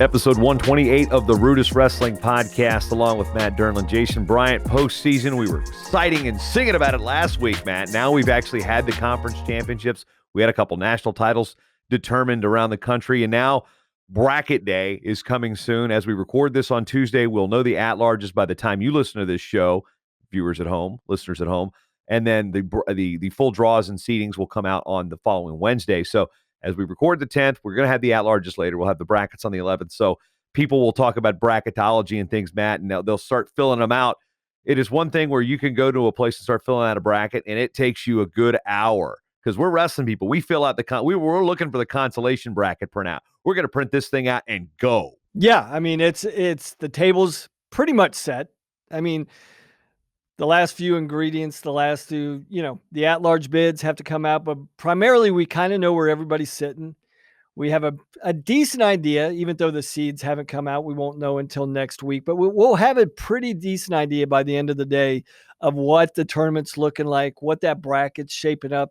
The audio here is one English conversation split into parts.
Episode 128 of the RUDIS Wrestling Podcast, along with Matt Dernlan and Jason Bryant. Postseason, we were exciting and singing about it last week, Matt. Now we've actually had the conference championships. We had a couple national titles determined around the country, and now bracket day is coming soon. As we record this on Tuesday, we'll know the at-larges by the time you listen to this show, viewers at home, listeners at home, and then the full draws and seedings will come out on the following Wednesday. So as we record the 10th, we're going to have the at-larges later. We'll have the brackets on the 11th. So people will talk about bracketology and things, Matt, and they'll start filling them out. It is one thing where you can go to a place and start filling out a bracket, and it takes you a good hour because we're wrestling people. We fill out we're looking for the consolation bracket printout. We're going to print this thing out and go. Yeah, I mean, it's the table's pretty much set. I mean, the last few ingredients, the last few, the at-large bids have to come out, but primarily we kind of know where everybody's sitting. We have a decent idea, even though the seeds haven't come out. We won't know until next week, but we'll have a pretty decent idea by the end of the day of what the tournament's looking like, what that bracket's shaping up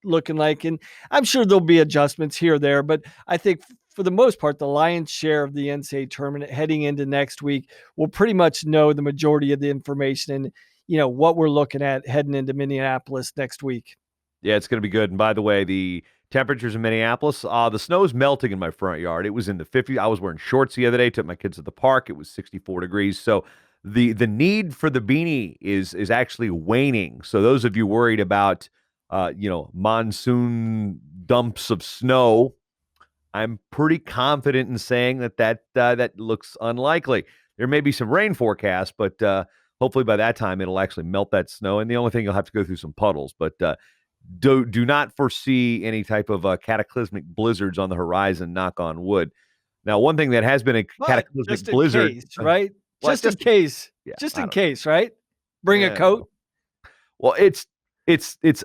looking like. And I'm sure there'll be adjustments here or there, but I think for the most part, the lion's share of the NCAA tournament heading into next week, we'll pretty much know the majority of the information and, what we're looking at heading into Minneapolis next week. Yeah, it's going to be good. And by the way, the temperatures in Minneapolis, the snow is melting in my front yard. It was in the 50s. I was wearing shorts the other day, took my kids to the park. It was 64 degrees. So the need for the beanie is actually waning. So those of you worried about, monsoon dumps of snow, I'm pretty confident in saying that looks unlikely. There may be some rain forecast, but hopefully by that time it'll actually melt that snow. And the only thing you'll have to go through some puddles, but do not foresee any type of cataclysmic blizzards on the horizon, knock on wood. Now, one thing that has been a cataclysmic blizzard, case, right? Just in case, right? Bring a coat. Well, it's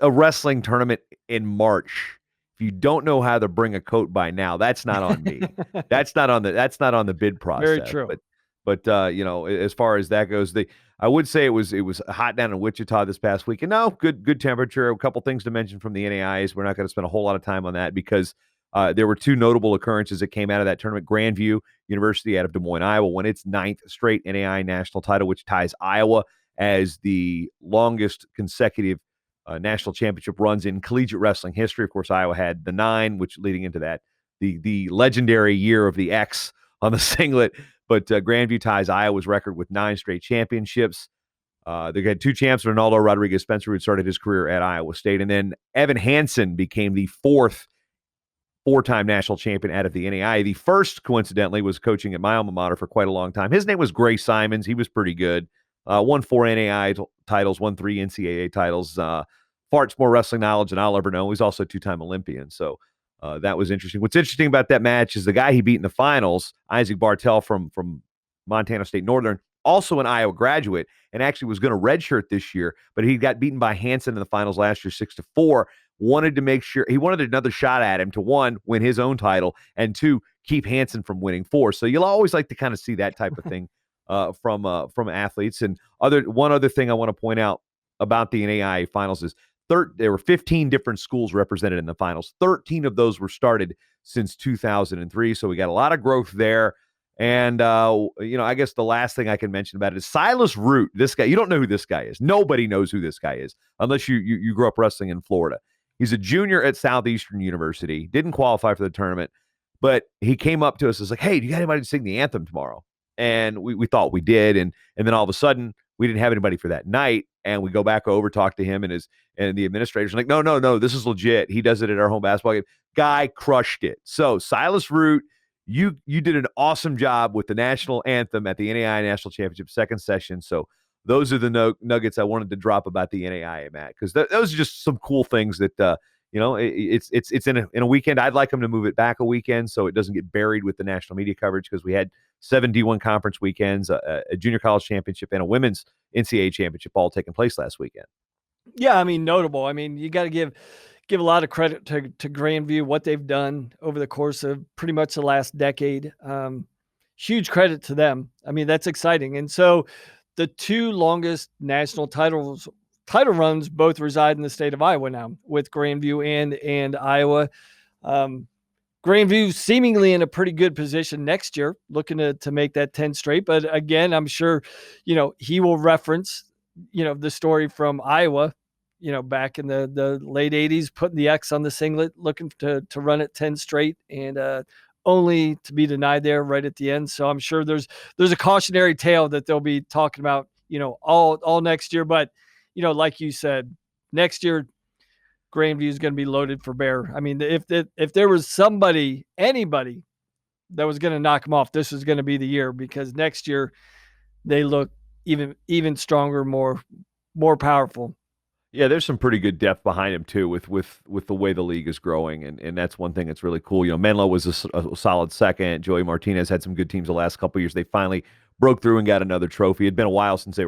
a wrestling tournament in March. If you don't know how to bring a coat by now, that's not on me. That's not on the bid process. Very true. But as far as that goes, I would say it was hot down in Wichita this past week. And no, good temperature. A couple things to mention from the NAIAs. We're not going to spend a whole lot of time on that because there were two notable occurrences that came out of that tournament. Grandview University out of Des Moines, Iowa, won its 9th straight NAIA national title, which ties Iowa as the longest consecutive national championship runs in collegiate wrestling history. Of course, Iowa had the 9, which leading into that, the legendary year of the X on the singlet. But Grandview ties Iowa's record with 9 straight championships. They had 2 champs, Ronaldo Rodriguez Spencer, who had started his career at Iowa State. And then Evan Hansen became the 4th 4-time national champion out of the NAIA. The first, coincidentally, was coaching at my alma mater for quite a long time. His name was Gray Simons. He was pretty good. Won 4 NAIA titles, won 3 NCAA titles. Farts more wrestling knowledge than I'll ever know. He's also a 2-time Olympian. So that was interesting. What's interesting about that match is the guy he beat in the finals, Isaac Bartell from Montana State Northern, also an Iowa graduate, and actually was going to redshirt this year, but he got beaten by Hansen in the finals last year, 6-4. Wanted to make sure he wanted another shot at him to 1, win his own title, and 2, keep Hansen from winning 4. So you'll always like to kind of see that type of thing from athletes. And one other thing I want to point out about the NAIA finals is there were 15 different schools represented in the finals. 13 of those were started since 2003. So we got a lot of growth there. And, I guess the last thing I can mention about it is Silas Root. This guy, you don't know who this guy is. Nobody knows who this guy is unless you grew up wrestling in Florida. He's a junior at Southeastern University, didn't qualify for the tournament, but he came up to us and was like, hey, do you got anybody to sing the anthem tomorrow? And we thought we did. And then all of a sudden we didn't have anybody for that night. And we go back over, talk to him and the administrators are like, no, this is legit. He does it at our home basketball game. Guy crushed it. So Silas Root, you did an awesome job with the national anthem at the NAIA National Championship second session. So those are the nuggets I wanted to drop about the NAIA, Matt, because those are just some cool things that, it's in a weekend. I'd like them to move it back a weekend so it doesn't get buried with the national media coverage, because we had 7 D1 conference weekends, a junior college championship, and a women's NCAA championship all taking place last weekend. Yeah, I mean, notable. I mean, you got to give a lot of credit to Grandview, what they've done over the course of pretty much the last decade. Huge credit to them. I mean, that's exciting. And so the 2 longest national title runs both reside in the state of Iowa now, with Grandview and Iowa. Grandview seemingly in a pretty good position next year, looking to make that 10 straight. But again, I'm sure, he will reference, the story from Iowa, back in the late 80s, putting the X on the singlet, looking to run it 10 straight, and only to be denied there right at the end. So I'm sure there's a cautionary tale that they'll be talking about, all next year. But, like you said, next year, Grandview is going to be loaded for bear. I mean, if there was anybody that was going to knock them off, this was going to be the year, because next year they look even stronger, more powerful. Yeah, there's some pretty good depth behind him too, with the way the league is growing, and that's one thing that's really cool. Menlo was a solid second. Joey Martinez had some good teams the last couple of years. They finally broke through and got another trophy. It'd been a while since they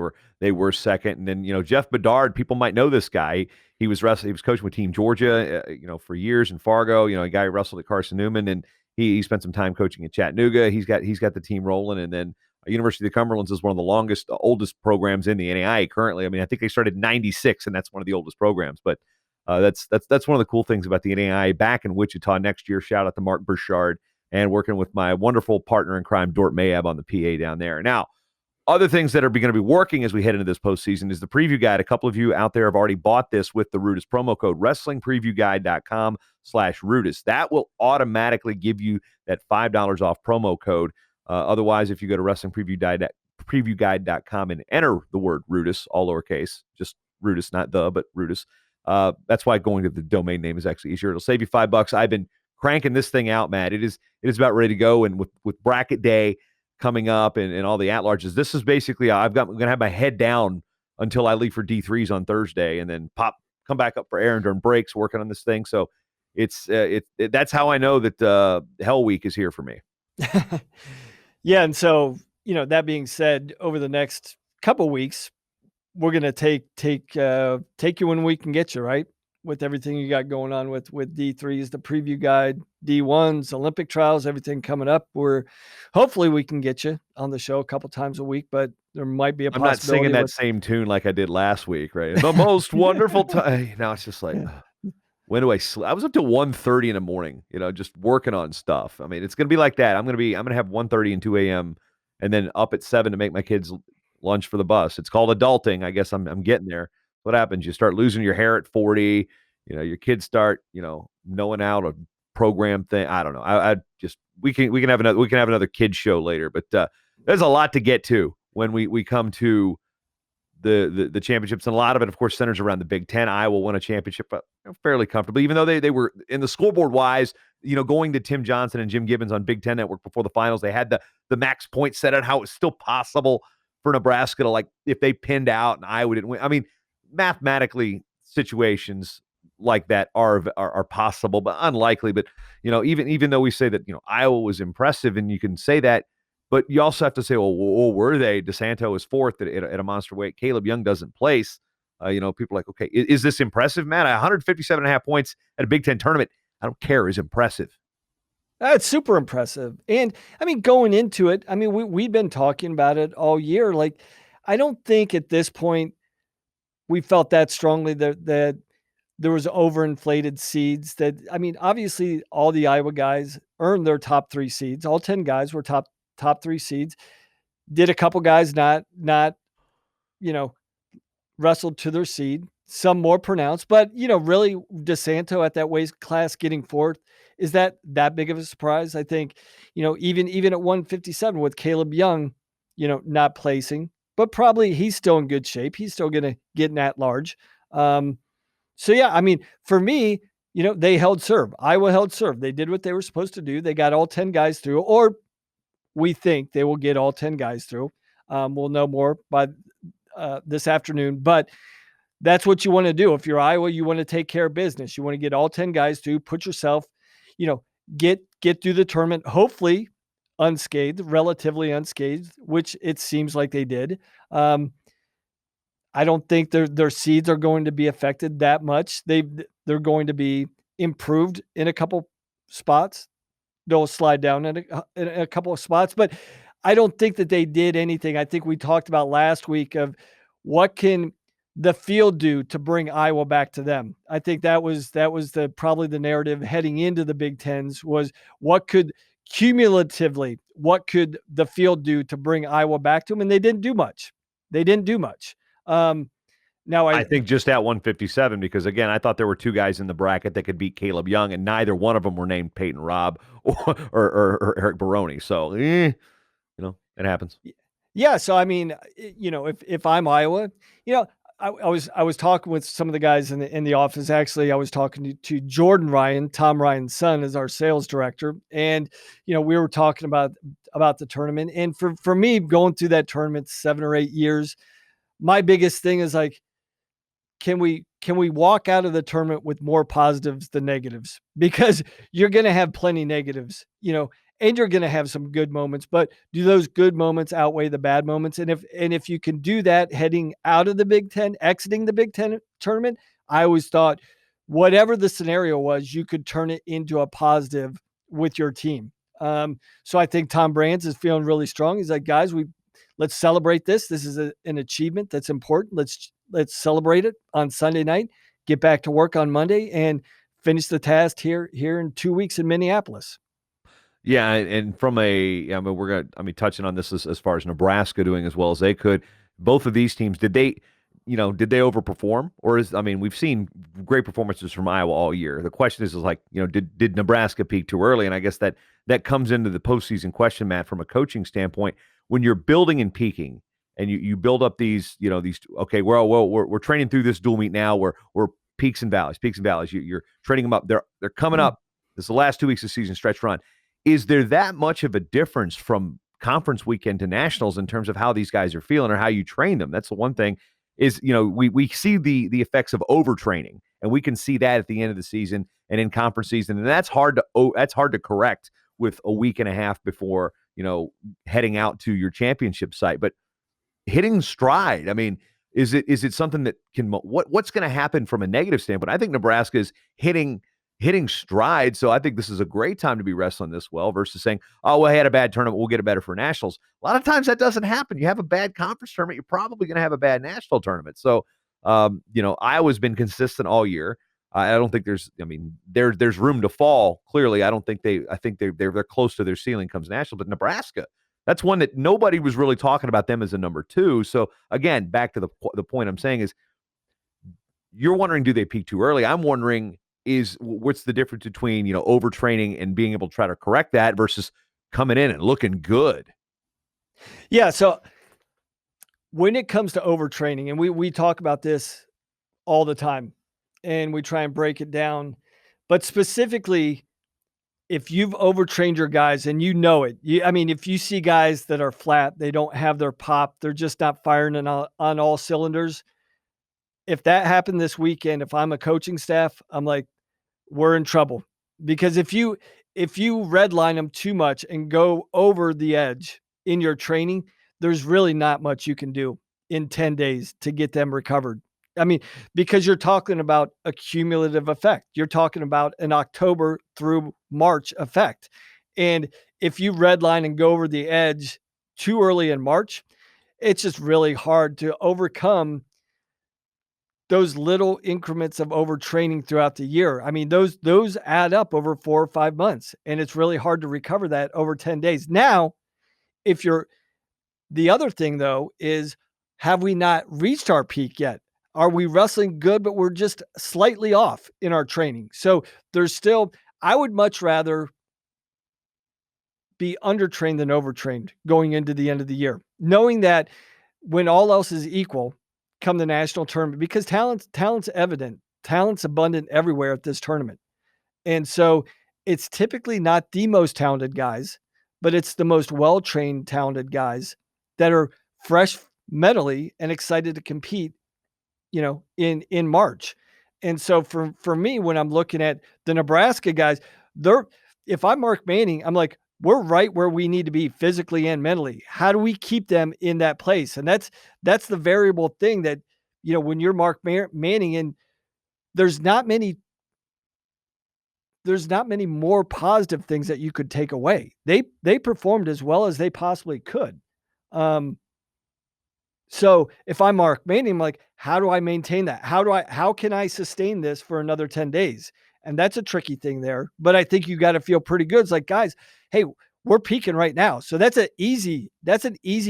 were second. And then Jeff Bedard, people might know this guy. He was coaching with Team Georgia, for years in Fargo. A guy who wrestled at Carson Newman, and he spent some time coaching at Chattanooga. He's got the team rolling, and then University of the Cumberlands is one of the oldest programs in the NAIA currently. I mean, I think they started in '96, and that's one of the oldest programs. But that's one of the cool things about the NAIA back in Wichita next year. Shout out to Mark Burchard, and working with my wonderful partner in crime, Dort Mayab, on the PA down there. Now, other things that are going to be working as we head into this postseason is the preview guide. A couple of you out there have already bought this with the RUDIS promo code, wrestlingpreviewguide.com/RUDIS. That will automatically give you that $5 off promo code. Otherwise, if you go to wrestlingpreviewguide.com and enter the word RUDIS, all lowercase, just RUDIS, not but RUDIS. That's why going to the domain name is actually easier. It'll save you $5. I've been cranking this thing out, Matt. It is about ready to go, and with bracket day coming up and all the at-larges, this is basically I'm going to have my head down until I leave for D3s on Thursday, and then come back up for air and during breaks working on this thing. So that's how I know that Hell Week is here for me. Yeah, and so that being said, over the next couple weeks, we're gonna take you when we can get you, right, with everything you got going on with D3s, the preview guide, D1s, Olympic trials, everything coming up. Hopefully we can get you on the show a couple times a week, but there might be a possibility. I'm not singing that same tune like I did last week, right? The most wonderful time. Now it's just like. When do I sleep? I was up to 1:30 in the morning, just working on stuff. I mean, it's going to be like that. I'm going to have 1:30 and 2 a.m. and then up at 7 to make my kids lunch for the bus. It's called adulting. I guess I'm getting there. What happens? You start losing your hair at 40. Your kids start, knowing how to program thing. I don't know. We can have another kids show later, but there's a lot to get to when we come to the championships, and a lot of it, of course, centers around the Big Ten. Iowa won a championship fairly comfortably, even though they were in the scoreboard wise, going to Tim Johnson and Jim Gibbons on Big Ten Network before the finals. They had the max point set out, how it's still possible for Nebraska to, like, if they pinned out and Iowa didn't win. I mean, mathematically, situations like that are possible, but unlikely. But even though we say that Iowa was impressive, and you can say that. But you also have to say, well, were they? DeSanto is fourth at a monster weight. Caleb Young doesn't place. People are like, okay, is this impressive, Matt? 157.5 points at a Big Ten tournament, I don't care, is impressive. That's super impressive. And, I mean, going into it, I mean, we've been talking about it all year. Like, I don't think at this point we felt that strongly that there was overinflated seeds. That, I mean, obviously all the Iowa guys earned their top 3 seeds. All 10 guys were top 3 seeds. Did a couple guys not wrestled to their seed, some more pronounced, but really DeSanto at that weight class getting fourth, is that big of a surprise? I think even at 157 with Caleb Young not placing, but probably he's still in good shape. He's still going to get an at-large. So yeah, I mean, for me, they held serve. Iowa held serve. They did what they were supposed to do. They got all 10 guys through, or we think they will get all 10 guys through. We'll know more by this afternoon, but that's what you want to do. If you're Iowa, you want to take care of business. You want to get all 10 guys through, put yourself, get through the tournament, hopefully unscathed, relatively unscathed, which it seems like they did. I don't think their seeds are going to be affected that much. They're going to be improved in a couple spots. They'll slide down in a couple of spots, but I don't think that they did anything. I think we talked about last week of what can the field do to bring Iowa back to them? I think that was probably the narrative heading into the Big Tens was what could the field do to bring Iowa back to them? And they didn't do much. Now I think just at 157, because again, I thought there were two guys in the bracket that could beat Caleb Young, and neither one of them were named Peyton Robb or Eric Baroni. So, it happens. Yeah. So, I mean, if I'm Iowa, I was talking with some of the guys in the office. Actually, I was talking to Jordan Ryan, Tom Ryan's son, as our sales director, and we were talking about the tournament. And for me, going through that tournament 7 or 8 years, my biggest thing is like, can we walk out of the tournament with more positives than negatives? Because you're going to have plenty negatives, and you're going to have some good moments, but do those good moments outweigh the bad moments? And if you can do that heading out of the Big Ten, exiting the Big Ten tournament, I always thought whatever the scenario was, you could turn it into a positive with your team. So I think Tom Brands is feeling really strong. He's like, guys, let's celebrate this. This is an achievement that's important. Let's celebrate it on Sunday night, get back to work on Monday, and finish the task here in 2 weeks in Minneapolis. Yeah, and from touching on this as far as Nebraska doing as well as they could. Both of these teams, did they overperform, or we've seen great performances from Iowa all year. The question is like, did Nebraska peak too early? And I guess that comes into the postseason question, Matt, from a coaching standpoint. When you're building and peaking, and you build up these, okay, we're training through this dual meet now. We're peaks and valleys. You're training them up. They're coming up. This is the last 2 weeks of season stretch run. Is there that much of a difference from conference weekend to nationals in terms of how these guys are feeling or how you train them? That's the one thing. Is we see the effects of overtraining, and we can see that at the end of the season and in conference season, and that's hard to correct with a week and a half before heading out to your championship site. But hitting stride, is it something that can what's going to happen from a negative standpoint? I think Nebraska is hitting stride, so I think this is a great time to be wrestling this well versus saying, oh, well, I had a bad tournament, we'll get it better for nationals. A lot of times that doesn't happen. You have a bad conference tournament, you're probably going to have a bad national tournament. So, Iowa's been consistent all year. I don't think there's room to fall. Clearly, I think they're close to their ceiling comes national. But Nebraska, that's one that nobody was really talking about them as a number 2. So again, back to the point I'm saying is, you're wondering, do they peak too early? I'm wondering, what's the difference between overtraining and being able to try to correct that versus coming in and looking good? Yeah. So when it comes to overtraining, and we talk about this all the time, and we try and break it down, but specifically, if you've overtrained your guys and it, if you see guys that are flat, they don't have their pop, they're just not firing on all cylinders. If that happened this weekend, if I'm a coaching staff, I'm like, we're in trouble. Because if you redline them too much and go over the edge in your training, there's really not much you can do in 10 days to get them recovered. Because you're talking about a cumulative effect. You're talking about an October through March effect. And if you redline and go over the edge too early in March, it's just really hard to overcome those little increments of overtraining throughout the year. Those add up over 4 or 5 months, and it's really hard to recover that over 10 days. Now, the other thing though is, have we not reached our peak yet? Are we wrestling good, but we're just slightly off in our training? So I would much rather be undertrained than overtrained going into the end of the year, knowing that when all else is equal, come the national tournament, because talent's evident, talent's abundant everywhere at this tournament. And so it's typically not the most talented guys, but it's the most well-trained, talented guys that are fresh mentally and excited to compete, in March. And so for me, when I'm looking at the Nebraska guys, if I'm Mark Manning, I'm like, we're right where we need to be physically and mentally. How do we keep them in that place? And that's the variable thing that, when you're Mark Manning, and there's not many more positive things that you could take away. They performed as well as they possibly could. So if I'm Mark Manning, I'm like, how do I maintain that? How can I sustain this for another 10 days? And that's a tricky thing there. But I think you got to feel pretty good. It's like, guys, hey, we're peaking right now. So that's an easy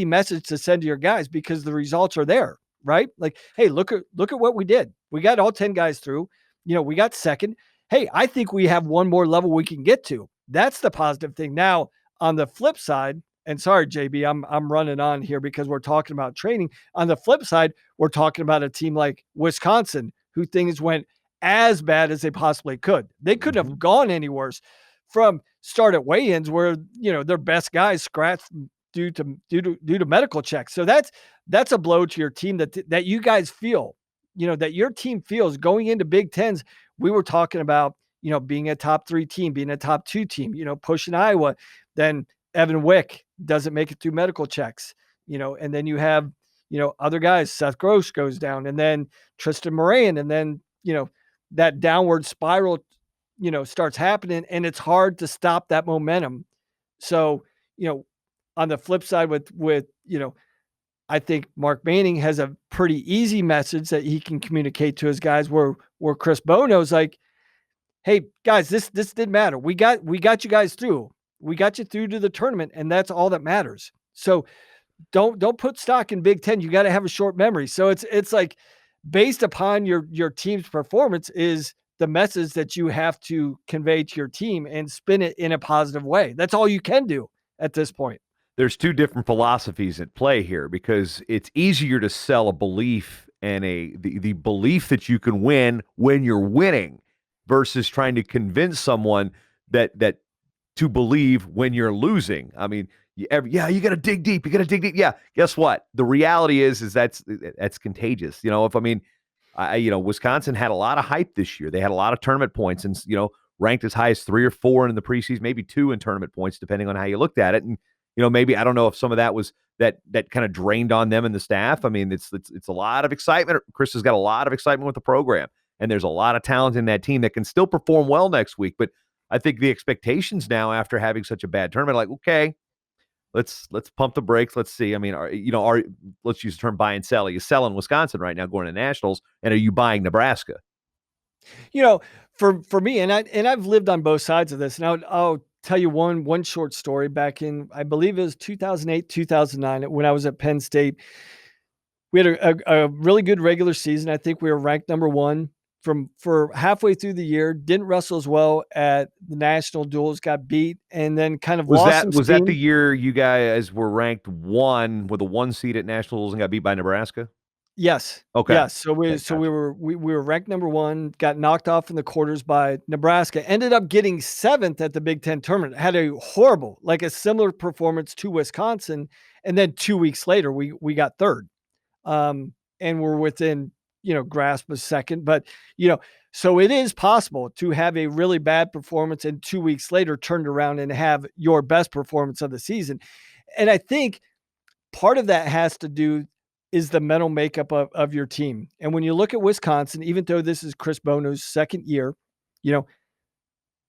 message to send to your guys because the results are there, right? Like, hey, look at what we did. We got all 10 guys through. We got second. Hey, I think we have one more level we can get to. That's the positive thing. Now, on the flip side, and sorry, JB, I'm running on here because we're talking about training. On the flip side, we're talking about a team like Wisconsin, who things went as bad as they possibly could. They couldn't have gone any worse from start at weigh-ins where, their best guys scratched due to medical checks. So that's a blow to your team that you guys feel, that your team feels going into Big Tens. We were talking about, being a top 3 team, being a top 2 team, pushing Iowa. Then Evan Wick doesn't make it through medical checks, and then you have, other guys. Seth Gross goes down, and then Tristan Moran, and then, that downward spiral, starts happening, and it's hard to stop that momentum. So, on the flip side with, I think Mark Manning has a pretty easy message that he can communicate to his guys where Chris Bono's like, hey guys, this didn't matter. We got you guys through. We got you through to the tournament, and that's all that matters. So don't put stock in Big Ten. You got to have a short memory. So it's like based upon your team's performance is the message that you have to convey to your team and spin it in a positive way. That's all you can do at this point. There's 2 different philosophies at play here because it's easier to sell a belief and the belief that you can win when you're winning versus trying to convince someone that to believe when you're losing. I mean, you got to dig deep. You got to dig deep. Yeah. Guess what? The reality is that's contagious. Wisconsin had a lot of hype this year. They had a lot of tournament points and, ranked as high as 3 or 4 in the preseason, maybe 2 in tournament points, depending on how you looked at it. And, maybe, I don't know if some of that was that kind of drained on them and the staff. I mean, it's a lot of excitement. Chris has got a lot of excitement with the program, and there's a lot of talent in that team that can still perform well next week. But I think the expectations now after having such a bad tournament, like, okay, let's pump the brakes. Let's see. I mean, let's use the term buy and sell. Are you selling Wisconsin right now going to nationals, and are you buying Nebraska? For me, and I've lived on both sides of this, and I'll tell you one short story. Back in, I believe it was 2008, 2009, when I was at Penn State, we had a really good regular season. I think we were ranked number 1 for halfway through the year. Didn't wrestle as well at the national duels, got beat, and then kind of lost some steam. Was that the year you guys were ranked 1 with a 1 seed at nationals and got beat by Nebraska? Yes. Okay. Yes. So we were ranked number 1, got knocked off in the quarters by Nebraska, ended up getting 7th at the Big Ten tournament, had a horrible, like a similar performance to Wisconsin. And then 2 weeks later, we got 3rd. And we're within, grasp of second, but, so it is possible to have a really bad performance and 2 weeks later turned around and have your best performance of the season. And I think part of that has to do is the mental makeup of your team. And when you look at Wisconsin, even though this is Chris Bono's 2nd year,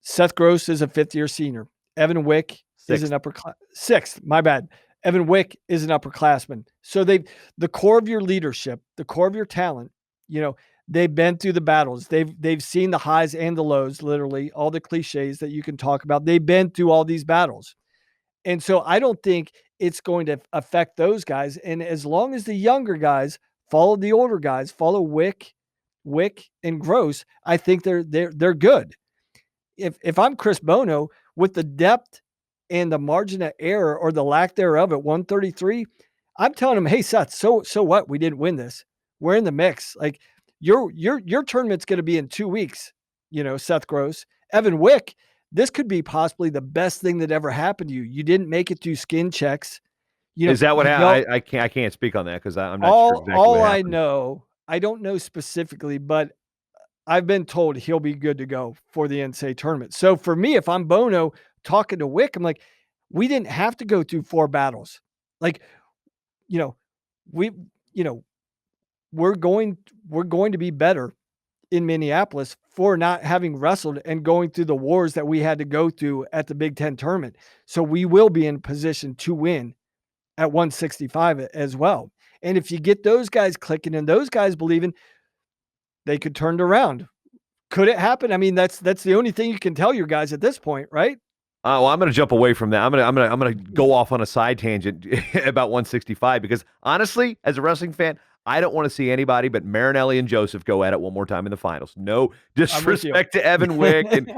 Seth Gross is a 5th-year senior. Evan Wick is an 6th. My bad. Evan Wick is an upperclassman. So the core of your leadership, the core of your talent, they've been through the battles. They've seen the highs and the lows, literally all the cliches that you can talk about. They've been through all these battles. And so I don't think it's going to affect those guys. And as long as the younger guys follow the older guys, follow Wick and Gross, I think they're good. If I'm Chris Bono, with the depth and the margin of error or the lack thereof at 133, I'm telling him, hey Seth, so what? We didn't win this. We're in the mix. Like your tournament's going to be in 2 weeks. Seth Gross, Evan Wick. This could be possibly the best thing that ever happened to you. You didn't make it through skin checks. Is that what happened? I can't speak on that because I'm not sure exactly all what I know. I don't know specifically, but I've been told he'll be good to go for the NCAA tournament. So for me, if I'm Bono talking to Wick, I'm like, we didn't have to go through 4 battles. Like, we're going to be better in Minneapolis for not having wrestled and going through the wars that we had to go through at the Big Ten tournament. So we will be in position to win at 165 as well. And if you get those guys clicking and those guys believing, they could turn it around. Could it happen? I mean, that's the only thing you can tell your guys at this point, right? Well, I'm going to jump away from that. I'm going to go off on a side tangent about 165 because honestly, as a wrestling fan, I don't want to see anybody but Marinelli and Joseph go at it one more time in the finals. No disrespect to Evan Wick, and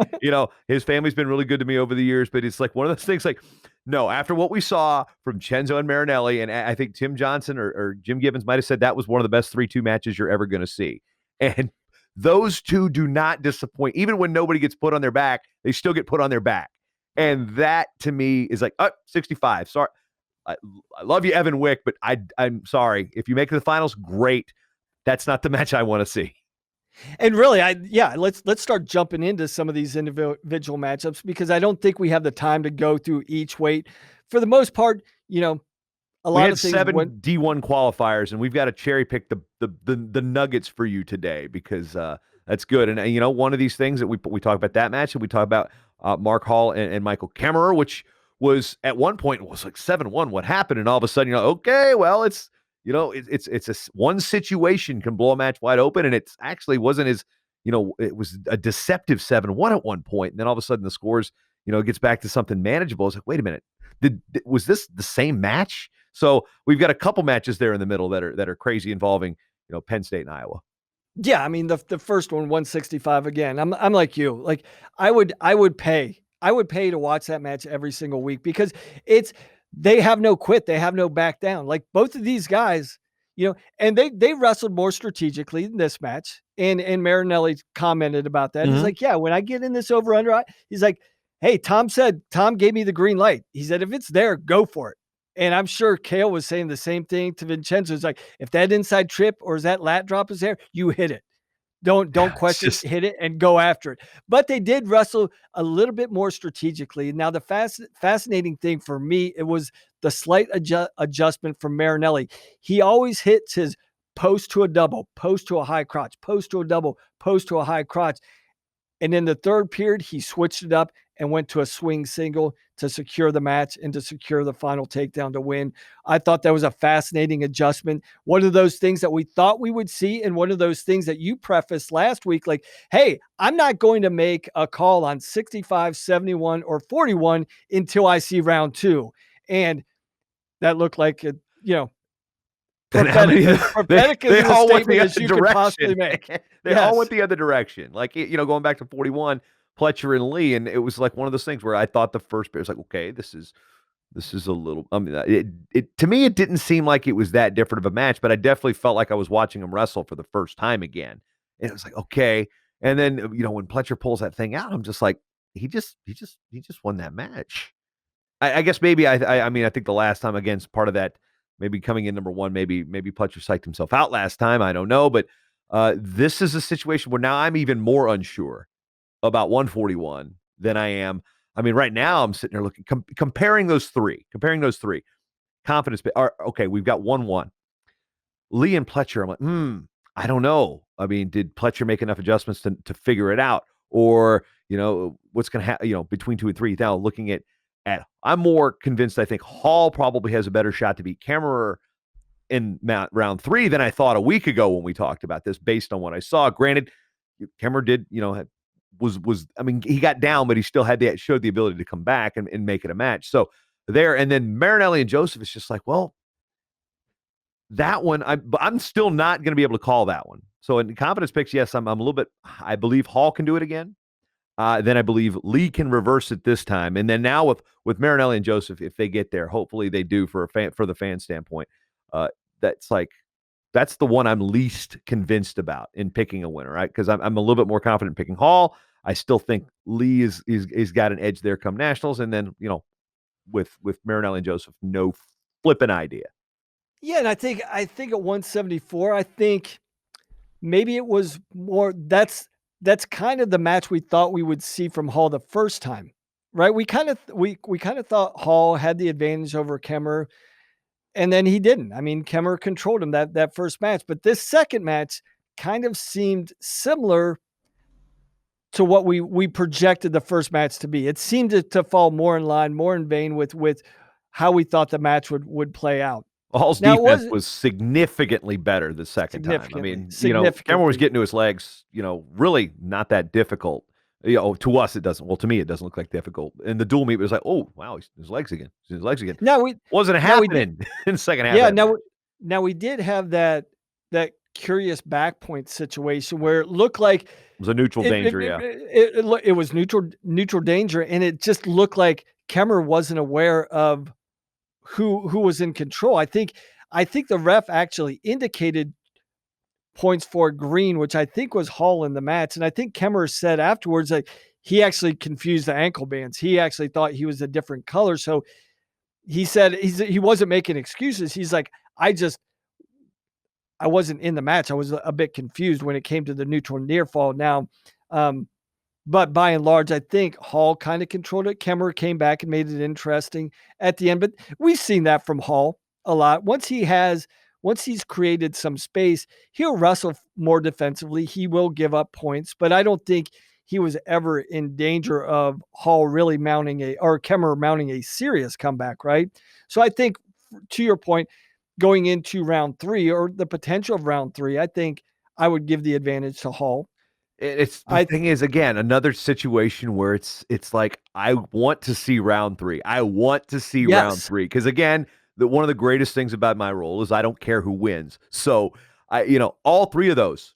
his family's been really good to me over the years, but it's like one of those things. Like, no, after what we saw from Chenzo and Marinelli, and I think Tim Johnson or Jim Gibbons might have said that was one of the best 3-2 matches you're ever going to see, and those two do not disappoint. Even when nobody gets put on their back, they still get put on their back. And that to me is like, 65. Sorry. I love you, Evan Wick, but I'm sorry. If you make the finals, great. That's not the match I want to see. And really, let's start jumping into some of these individual matchups because I don't think we have the time to go through each weight. For the most part, a lot of things. 7 D1 qualifiers, and we've got to cherry pick the nuggets for you today because that's good. And one of these things that we talk about that match, and we talk about Mark Hall and Michael Kemerer, which was at one point was like 7-1. What happened? And all of a sudden, okay, well, it's a one situation can blow a match wide open, and it's actually wasn't as it was a deceptive 7-1 at one point, and then all of a sudden the scores gets back to something manageable. It's like, wait a minute, was this the same match? So we've got a couple matches there in the middle that are crazy involving Penn State and Iowa. Yeah, I mean the first one, 165 again. I'm like you. Like I would pay to watch that match every single week because they have no quit, they have no back down. Like both of these guys, and they wrestled more strategically in this match. And Marinelli commented about that. Mm-hmm. He's like, yeah, when I get in this over under, he's like, hey, Tom gave me the green light. He said, if it's there, go for it. And I'm sure Kale was saying the same thing to Vincenzo. It's like, if that inside trip or is that lat drop is there, you hit it. Don't question, hit it and go after it. But they did wrestle a little bit more strategically. Now, the fascinating thing for me, it was the slight adjustment from Marinelli. He always hits his post to a double, post to a high crotch, post to a double, post to a high crotch. And in the third period, he switched it up and went to a swing single to secure the match and to secure the final takedown to win. I thought that was a fascinating adjustment. One of those things that we thought we would see, and one of those things that you prefaced last week, like, hey, I'm not going to make a call on 65, 71, or 41 until I see round 2. And that looked like, prophetic they is a statement that you could possibly make. They all went the other direction. Like, going back to 41, Pletcher and Lee, and it was like one of those things where I thought the first bit was like, okay, this is a little. I mean, it to me it didn't seem like it was that different of a match, but I definitely felt like I was watching him wrestle for the first time again. And it was like, okay. And then when Pletcher pulls that thing out, I'm just like, he just won that match. I guess maybe I mean I think the last time again's part of that. Maybe coming in number 1, maybe Pletcher psyched himself out last time. I don't know, but this is a situation where now I'm even more unsure about 141 than I am. I mean, right now I'm sitting there looking, comparing those three. Confidence. Okay, we've got 1-1. Lee and Pletcher, I'm like, I don't know. I mean, did Pletcher make enough adjustments to figure it out? Or, what's going to happen, between 2 and 3? Now looking at I'm more convinced I think Hall probably has a better shot to beat Kemerer in round 3 than I thought a week ago when we talked about this based on what I saw. Granted, Kemerer did, I mean, he got down, but he still showed the ability to come back and make it a match. So there, and then Marinelli and Joseph is just like, well, that one, I'm still not going to be able to call that one. So in confidence picks, yes, I'm a little bit, I believe Hall can do it again. Then I believe Lee can reverse it this time. And then now with Marinelli and Joseph, if they get there, hopefully they do for the fan standpoint. That's the one I'm least convinced about in picking a winner, right? Because I'm a little bit more confident in picking Hall. I still think Lee is got an edge there come nationals. And then, with Marinelli and Joseph, no flipping idea. Yeah, and I think at 174, I think maybe it was more that's kind of the match we thought we would see from Hall the first time, right? We kind of thought Hall had the advantage over Kemerer, and then he didn't. I mean, Kemerer controlled him that first match, but this second match kind of seemed similar to what we projected the first match to be. It seemed to fall more in line, more in vein with how we thought the match would play out. Hall's Now, defense was significantly better the second time. I mean, Kemerer was getting to his legs, really not that difficult. To us, it doesn't. Well, to me, it doesn't look like difficult. In the dual meet, it was like, oh, wow, his legs again. His legs again. Wasn't happening in the second half. Yeah, now we did have that curious back point situation where it looked like it was a neutral danger. It was neutral danger, and it just looked like Kemerer wasn't aware of who was in control. I think the ref actually indicated points for green, which I think was Hall in the match. And I think Kemerer said afterwards that he actually confused the ankle bands. He actually thought he was a different color. So he said he wasn't making excuses. He's like, I wasn't in the match. I was a bit confused when it came to the neutral near fall. Now, but by and large, I think Hall kind of controlled it. Kemerer came back and made it interesting at the end. But we've seen that from Hall a lot. Once he's created some space, he'll wrestle more defensively. He will give up points, but I don't think he was ever in danger of Hall really Kemerer mounting a serious comeback, right? So I think, to your point, going into round 3 or the potential of round 3, I think I would give the advantage to Hall. The thing is, again, another situation where it's like, I want to see round 3. I want to see round 3 because, again, one of the greatest things about my role is I don't care who wins. So all three of those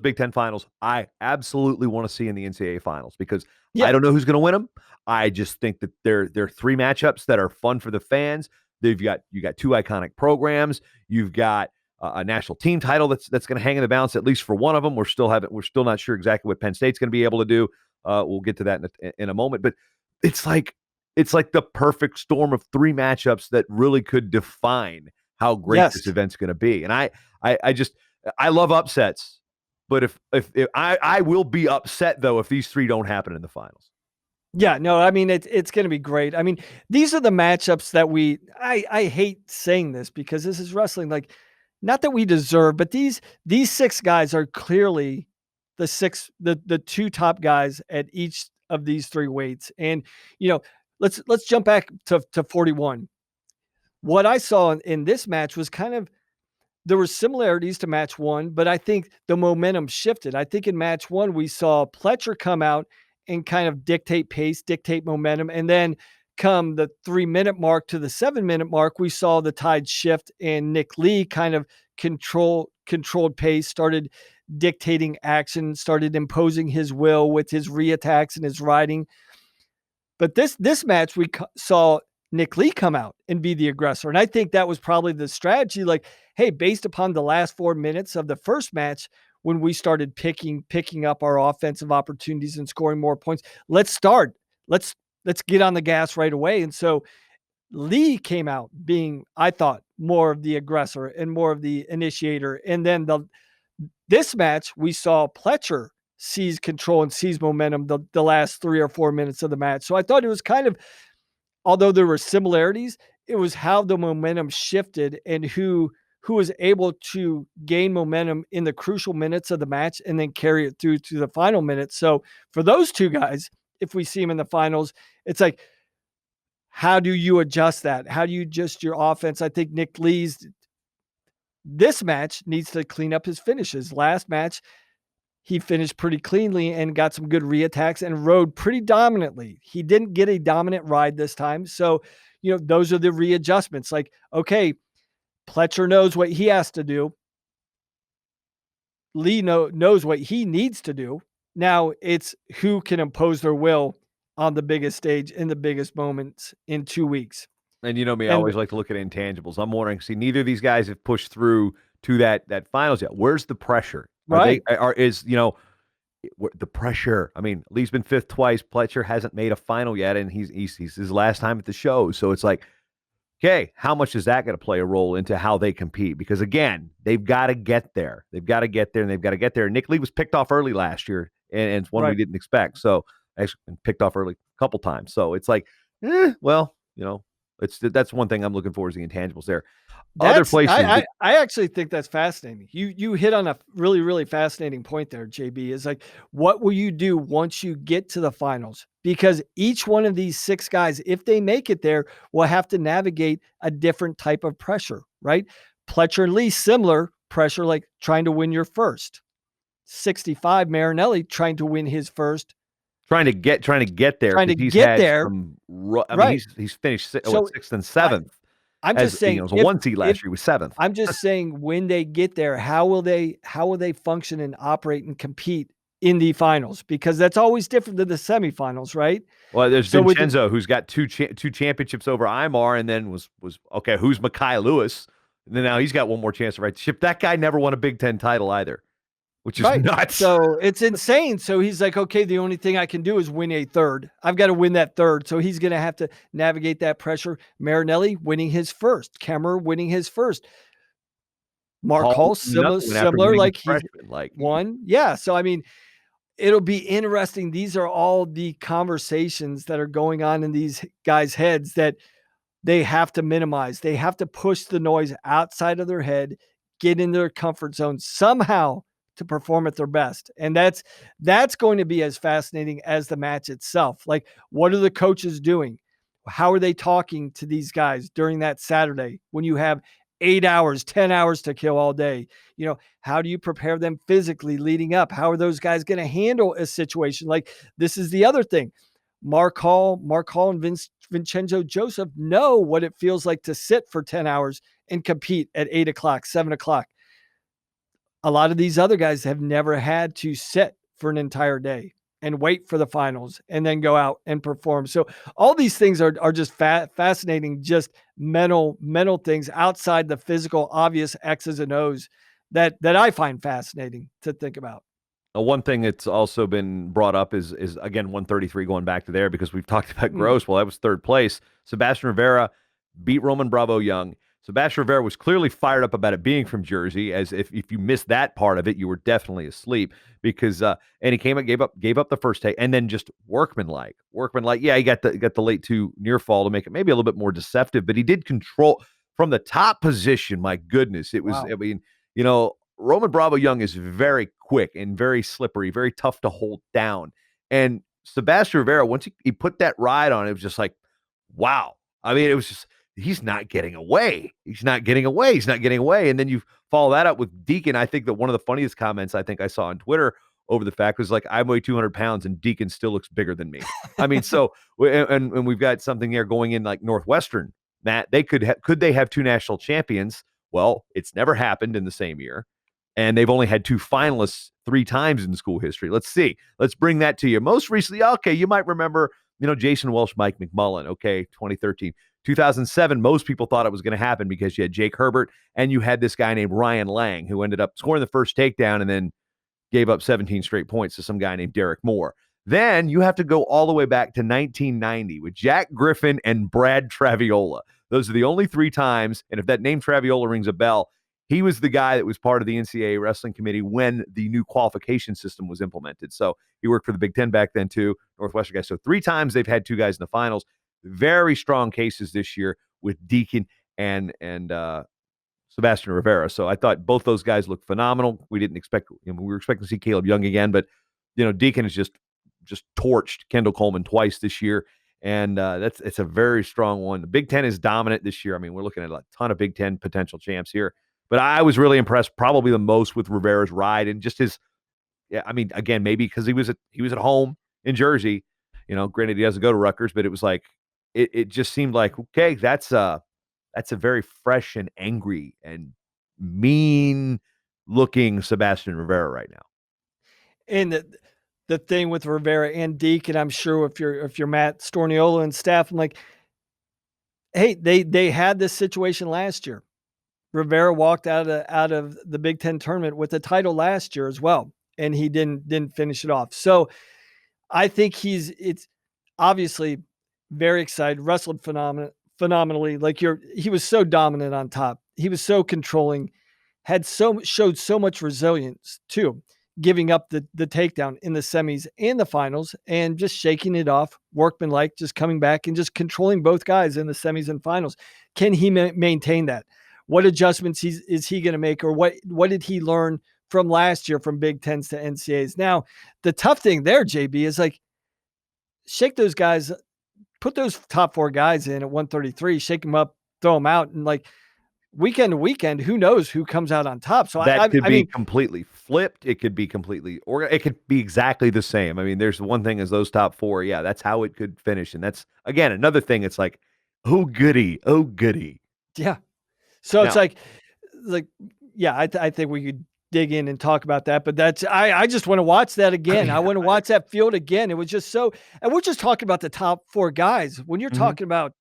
Big Ten finals, I absolutely want to see in the NCAA finals because I don't know who's going to win them. I just think that they're 3 matchups that are fun for the fans. You got 2 iconic programs. You've got a national team title that's going to hang in the balance at least for one of them. We're still not sure exactly what Penn State's going to be able to do. We'll get to that in a moment, but it's like the perfect storm of 3 matchups that really could define how great this event's going to be. And I love upsets, but if I will be upset though if these 3 don't happen in the finals. Yeah, no, I mean it's going to be great. I mean, these are the matchups that I hate saying this because this is wrestling, like, not that we deserve, but these 6 guys are clearly the 2 top guys at each of these 3 weights. And let's jump back to 41. What I saw in this match was there were similarities to match 1, but I think the momentum shifted. I think in match 1, we saw Pletcher come out and kind of dictate pace, dictate momentum. And then come the 3-minute mark to the 7-minute mark, we saw the tide shift and Nick Lee kind of controlled pace, started dictating action, started imposing his will with his reattacks and his riding. But this match, we saw Nick Lee come out and be the aggressor. And I think that was probably the strategy. Like, hey, based upon the last 4 minutes of the first match, when we started picking up our offensive opportunities and scoring more points, let's start. Let's get on the gas right away. And so Lee came out being, I thought, more of the aggressor and more of the initiator. And then this match, we saw Pletcher seize control and seize momentum the last 3 or 4 minutes of the match. So I thought it was kind of, although there were similarities, it was how the momentum shifted and who was able to gain momentum in the crucial minutes of the match and then carry it through to the final minutes. So for those 2 guys, if we see them in the finals, it's like, how do you adjust that? How do you adjust your offense? I think Nick Lee's this match needs to clean up his finishes. Last match, he finished pretty cleanly and got some good reattacks and rode pretty dominantly. He didn't get a dominant ride this time. So, those are the readjustments. Like, okay, Pletcher knows what he has to do. Lee knows what he needs to do. Now it's who can impose their will on the biggest stage in the biggest moments in 2 weeks. And I always like to look at intangibles. I'm wondering, neither of these guys have pushed through to that finals yet. Where's the pressure? Right. The pressure? I mean, Lee's been 5th twice. Pletcher hasn't made a final yet, and he's his last time at the show. So it's like, okay, how much is that going to play a role into how they compete? Because, again, they've got to get there. They've got to get there, and they've got to get there. Nick Lee was picked off early last year, and it's one we didn't expect. So, actually been picked off early a couple times. So, it's like, That's one thing I'm looking for is the intangibles there. Other places. I actually think that's fascinating. You hit on a really, really fascinating point there, JB, is like, what will you do once you get to the finals? Because each one of these 6 guys, if they make it there, will have to navigate a different type of pressure, right? Pletcher and Lee, similar pressure, like trying to win your first. 65, Marinelli trying to win his first. Trying to get there. Trying to get there. He's finished 6th and 7th. I'm just saying, it was a 1 seed last year. He was 7th. I'm just saying, when they get there, how will they function and operate and compete in the finals? Because that's always different than the semifinals, right? Well, there's Vincenzo, who's got two championships over Aymar, and then was okay. Who's Mekhi Lewis? And then now he's got one more chance to right the ship. That guy never won a Big Ten title either, which is nuts. So it's insane. So he's like, okay, the only thing I can do is win a third. I've got to win that third. So he's going to have to navigate that pressure. Marinelli winning his first. Kemerer winning his first. Mark Hall, similar, like he's won. Yeah. So, I mean, it'll be interesting. These are all the conversations that are going on in these guys' heads that they have to minimize. They have to push the noise outside of their head, get in their comfort zone somehow to perform at their best. And that's going to be as fascinating as the match itself. Like, what are the coaches doing? How are they talking to these guys during that Saturday when you have 8 hours, 10 hours to kill all day? You know, how do you prepare them physically leading up? How are those guys going to handle a situation? Like, this is the other thing. Mark Hall and Vincenzo Joseph know what it feels like to sit for 10 hours and compete at 8 o'clock, 7 o'clock. A lot of these other guys have never had to sit for an entire day and wait for the finals and then go out and perform. So all these things are just fascinating, just mental things outside the physical, obvious X's and O's that I find fascinating to think about. One thing that's also been brought up is again 133 going back to there, because we've talked about Gross. Well, that was third place. Sebastian Rivera beat Roman Bravo Young. Sebastian Rivera was clearly fired up about it being from Jersey, as if you missed that part of it, you were definitely asleep, because and he came and gave up the first take, and then just workmanlike. Yeah, he got the late 2 near fall to make it maybe a little bit more deceptive, but he did control from the top position. My goodness, it was. Wow. I mean, you know, Roman Bravo Young is very quick and very slippery, very tough to hold down. And Sebastian Rivera, once he put that ride on, it was just like, wow. I mean, it was just, he's not getting away. And then you follow that up with Deacon. I think that one of the funniest comments I think I saw on Twitter over the fact was like, I weigh 200 pounds and Deacon still looks bigger than me. I mean, so, and we've got something there going in like Northwestern, Matt. Could they have 2 national champions? Well, it's never happened in the same year. And they've only had 2 finalists 3 times in school history. Let's see. Let's bring that to you. Most recently, okay, you might remember, Jason Welsh, Mike McMullen, okay, 2013. 2007, most people thought it was going to happen because you had Jake Herbert and you had this guy named Ryan Lang, who ended up scoring the first takedown and then gave up 17 straight points to some guy named Derek Moore. Then you have to go all the way back to 1990 with Jack Griffin and Brad Traviola. Those are the only 3 times, and if that name Traviola rings a bell, he was the guy that was part of the NCAA wrestling committee when the new qualification system was implemented. So he worked for the Big Ten back then too, Northwestern guys. So 3 times they've had 2 guys in the finals. Very strong cases this year with Deacon and Sebastian Rivera. So I thought both those guys looked phenomenal. We didn't expect, we were expecting to see Caleb Young again, but Deacon has just torched Kendall Coleman twice this year. And it's a very strong one. The Big Ten is dominant this year. I mean, we're looking at a ton of Big Ten potential champs here. But I was really impressed, probably the most, with Rivera's ride and just his. Yeah, I mean, again, maybe because he was at home in Jersey. Granted he doesn't go to Rutgers, but it was like it just seemed like, okay, that's a very fresh and angry and mean looking Sebastian Rivera right now. And the thing with Rivera and Deacon, I'm sure if you're Matt Storniola and staff, I'm like, hey, they had this situation last year. Rivera walked out of the Big Ten tournament with the title last year as well, and he didn't finish it off. So I think it's obviously very excited, wrestled phenomenally. Like he was so dominant on top. He was so controlling, showed so much resilience too. giving up the takedown in the semis and the finals and just shaking it off, workmanlike, just coming back and just controlling both guys in the semis and finals. Can he maintain that? What adjustments is he going to make, or what did he learn from last year from Big Tens to NCAAs? Now, the tough thing there, JB, is like, shake those guys, put those top 4 guys in at 133, shake them up, throw them out, and like weekend to weekend, who knows who comes out on top? So that could I be mean, completely flipped. It could be completely, or it could be exactly the same. I mean, there's one thing as those top 4. Yeah, that's how it could finish. And that's, again, another thing. It's like, oh, goody. Oh, goody. yeah. So it's Now, like, yeah, I think we could dig in and talk about that, but that's, I just want to watch that again. I want to watch that field again. It was just so, and we're just talking about the top 4 guys. When you're talking about,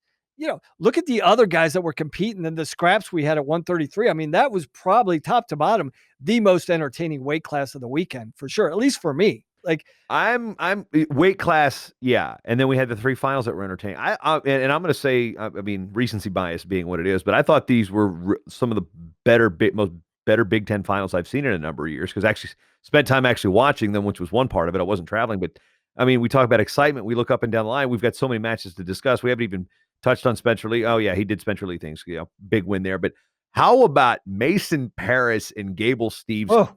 look at the other guys that were competing and the scraps we had at 133. I mean, that was probably top to bottom, the most entertaining weight class of the weekend for sure. At least for me. Like I'm weight class, yeah, and then we had the 3 finals that were entertaining. And I'm going to say, I mean, recency bias being what it is, but I thought these were some of the most better Big Ten finals I've seen in a number of years, because I actually spent time actually watching them, which was one part of it. I wasn't traveling, but I mean, we talk about excitement. We look up and down the line. We've got so many matches to discuss. We haven't even touched on Spencer Lee. Oh yeah, he did Spencer Lee things. Big win there. But how about Mason Parris and Gable Steveson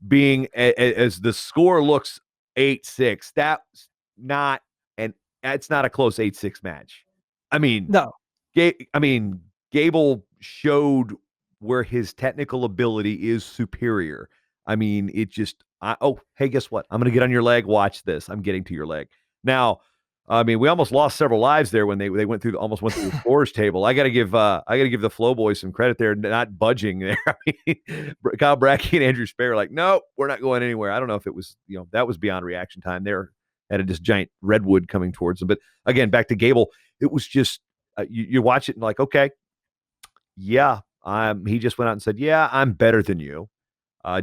being, as the score looks, 8-6? That's not a close 8-6 match. I mean, no. Gable showed where his technical ability is superior. I mean, it just, hey, guess what? I'm going to get on your leg. Watch this. I'm getting to your leg. Now, I mean, we almost lost several lives there when they went through the scores table. I got to give the Flow Boys some credit there, not budging there. I mean, Kyle Brackey and Andrew Spear like, no, we're not going anywhere. I don't know if it was, that was beyond reaction time. They're at this giant redwood coming towards them. But again, back to Gable, it was just, you watch it and like, okay, yeah, he just went out and said, yeah, I'm better than you.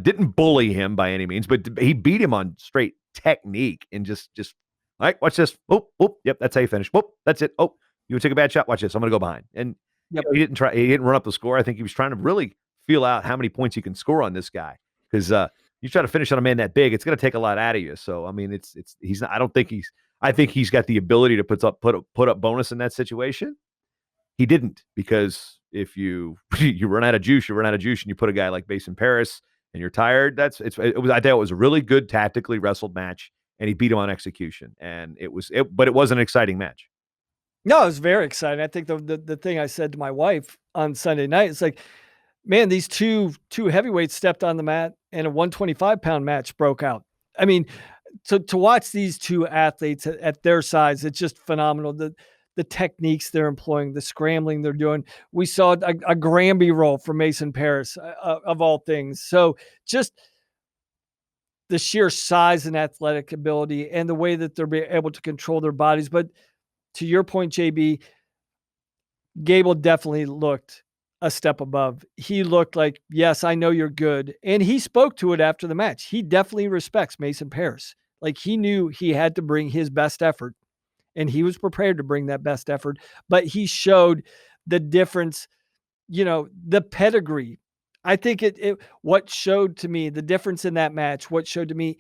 Didn't bully him by any means, but he beat him on straight technique and just all right, watch this. Oh, yep, that's how you finish. Oh, that's it. Oh, you would take a bad shot. Watch this. I'm going to go behind. And he didn't run up the score. I think he was trying to really feel out how many points he can score on this guy, because you try to finish on a man that big, it's going to take a lot out of you. So I mean, he's not, I think he's got the ability to put up bonus in that situation. He didn't, because if you run out of juice, and you put a guy like Mason Parris and you're tired, I thought it was a really good tactically wrestled match, and he beat him on execution, and but it was an exciting match. No, it was very exciting. I think the thing I said to my wife on Sunday night is like, man, these two heavyweights stepped on the mat and a 125-pound match broke out. I mean, to watch these two athletes at their size, it's just phenomenal. The techniques they're employing, the scrambling they're doing. We saw a Granby roll from Mason Parris, of all things. So just the sheer size and athletic ability and the way that they're able to control their bodies. But to your point, JB, Gable definitely looked a step above. He looked like, yes, I know you're good. And he spoke to it after the match. He definitely respects Mason Parris. Like, he knew he had to bring his best effort, and he was prepared to bring that best effort. But he showed the difference, the pedigree. I think what showed to me the difference in that match, what showed to me,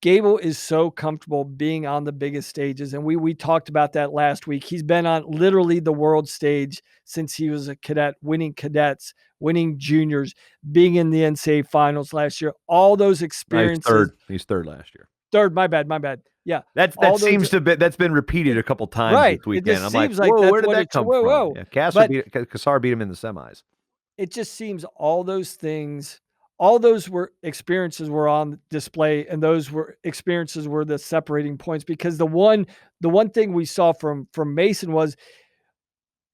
Gable is so comfortable being on the biggest stages. And we talked about that last week. He's been on literally the world stage since he was a cadet, winning cadets, winning juniors, being in the NCAA Finals last year. All those experiences. He's third last year. Third, my bad. Yeah. That's been repeated a couple times right. this weekend. I'm like, whoa, where did that come from? Yeah, Kassar beat him in the semis. It just seems all those things, all those experiences were on display, and those experiences were the separating points, because the one thing we saw from Mason was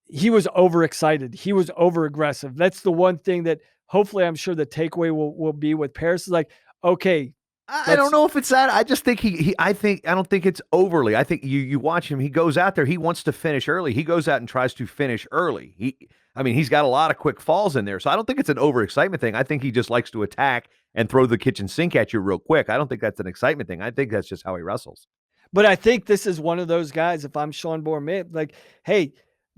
he was overexcited. He was over aggressive. That's the one thing that hopefully I'm sure the takeaway will be with Parris is like, okay, I don't know if it's that. I just think I don't think it's overly. I think you watch him. He goes out there. He wants to finish early. He goes out and tries to finish early. He's got a lot of quick falls in there. So I don't think it's an overexcitement thing. I think he just likes to attack and throw the kitchen sink at you real quick. I don't think that's an excitement thing. I think that's just how he wrestles. But I think this is one of those guys, if I'm Sean Bourne, like, hey,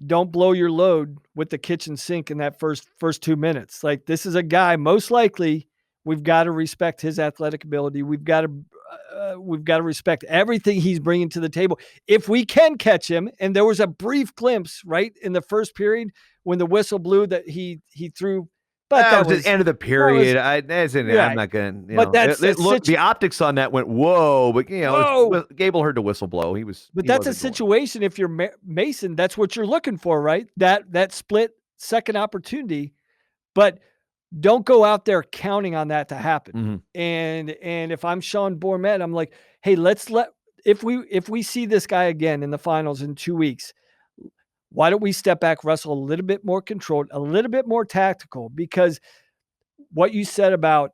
don't blow your load with the kitchen sink in that first 2 minutes. Like, this is a guy most likely We've got to respect his athletic ability. We've got to respect everything he's bringing to the table. If we can catch him, and there was a brief glimpse right in the first period when the whistle blew that he threw, but that was the end of the period. I'm not going to, but that's look, the optics on that went, whoa, but Gable heard the whistle blow. But that's a situation. If you're Mason, that's what you're looking for, right? That split second opportunity, but don't go out there counting on that to happen. Mm-hmm. And if I'm Sean Bourmet, I'm like, hey, if we see this guy again in the finals in 2 weeks, why don't we step back, wrestle a little bit more controlled, a little bit more tactical? Because what you said about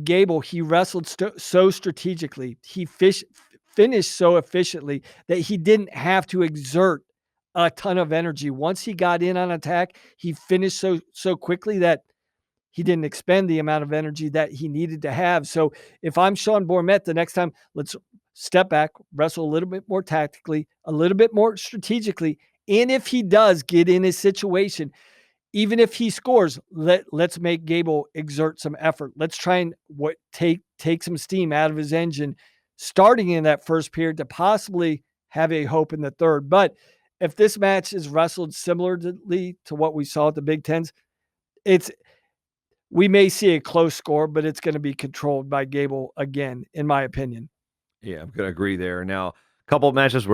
Gable, he wrestled so strategically. He finished so efficiently that he didn't have to exert a ton of energy. Once he got in on attack, he finished so quickly that he didn't expend the amount of energy that he needed to have. So if I'm Sean Bourmet, the next time, let's step back, wrestle a little bit more tactically, a little bit more strategically. And if he does get in his situation, even if he scores, let's make Gable exert some effort. Let's try and take some steam out of his engine starting in that first period to possibly have a hope in the third. But if this match is wrestled similarly to what we saw at the Big Tens, we may see a close score, but it's going to be controlled by Gable again, in my opinion. Yeah, I'm going to agree there. Now, a couple of matches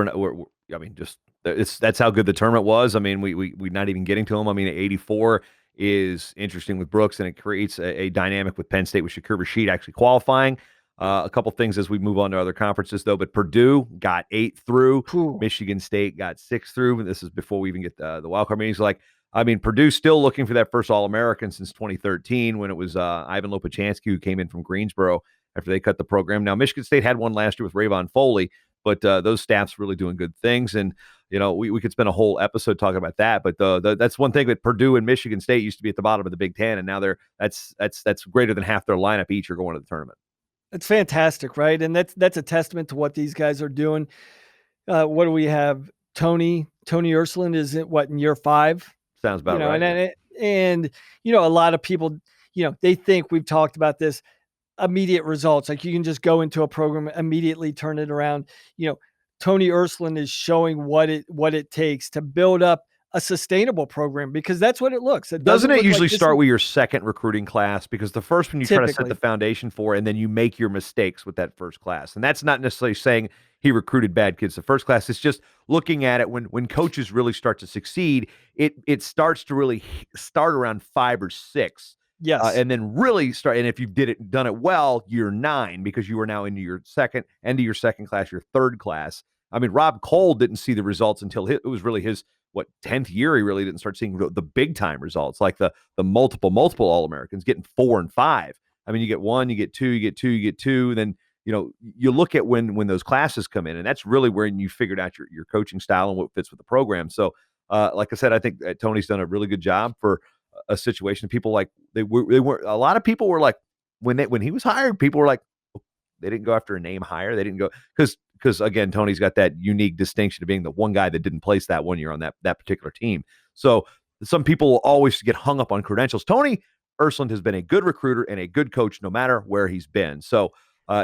that's how good the tournament was. I mean, we're not even getting to them. I mean, 84 is interesting with Brooks, and it creates a dynamic with Penn State with Shakur Rasheed actually qualifying. A couple things as we move on to other conferences, though. But Purdue got 8 through. Ooh. Michigan State got 6 through. And this is before we even get the wildcard meetings. Purdue's still looking for that first All-American since 2013 when it was Ivan Lopachansky who came in from Greensboro after they cut the program. Now, Michigan State had one last year with Rayvon Foley, but those staffs really doing good things. And, we could spend a whole episode talking about that. But that's one thing that Purdue and Michigan State used to be at the bottom of the Big Ten, and now that's greater than half their lineup each are going to the tournament. It's fantastic, right? And that's a testament to what these guys are doing. What do we have? Tony Ursuline is in year 5? Sounds about right. And a lot of people, they think we've talked about this immediate results. Like you can just go into a program, immediately turn it around. Tony Ursuline is showing what it takes to build up a sustainable program, because that's what it looks. Doesn't it usually start with your second recruiting class? Because the first one you try to set the foundation for, and then you make your mistakes with that first class. And that's not necessarily saying he recruited bad kids the first class. It's just looking at it when coaches really start to succeed, it starts to really start around 5 or 6. Yes. And then really start. And if you've done it well, year 9, because you are now into your second class, your third class. I mean, Rob Cole didn't see the results until it was really his 10th year. He really didn't start seeing the big time results, like the multiple All-Americans getting 4 and 5. I mean, you get 1, you get 2, you get 2, you get 2. Then, you look at when those classes come in, and that's really where you figured out your coaching style and what fits with the program. So, like I said, I think Tony's done a really good job for a situation. People they were a lot of people were like, when he was hired, people were like, they didn't go after a name hire. They didn't go because again, Tony's got that unique distinction of being the one guy that didn't place that 1 year on that particular team. So some people will always get hung up on credentials. Tony Ursuline has been a good recruiter and a good coach no matter where he's been. So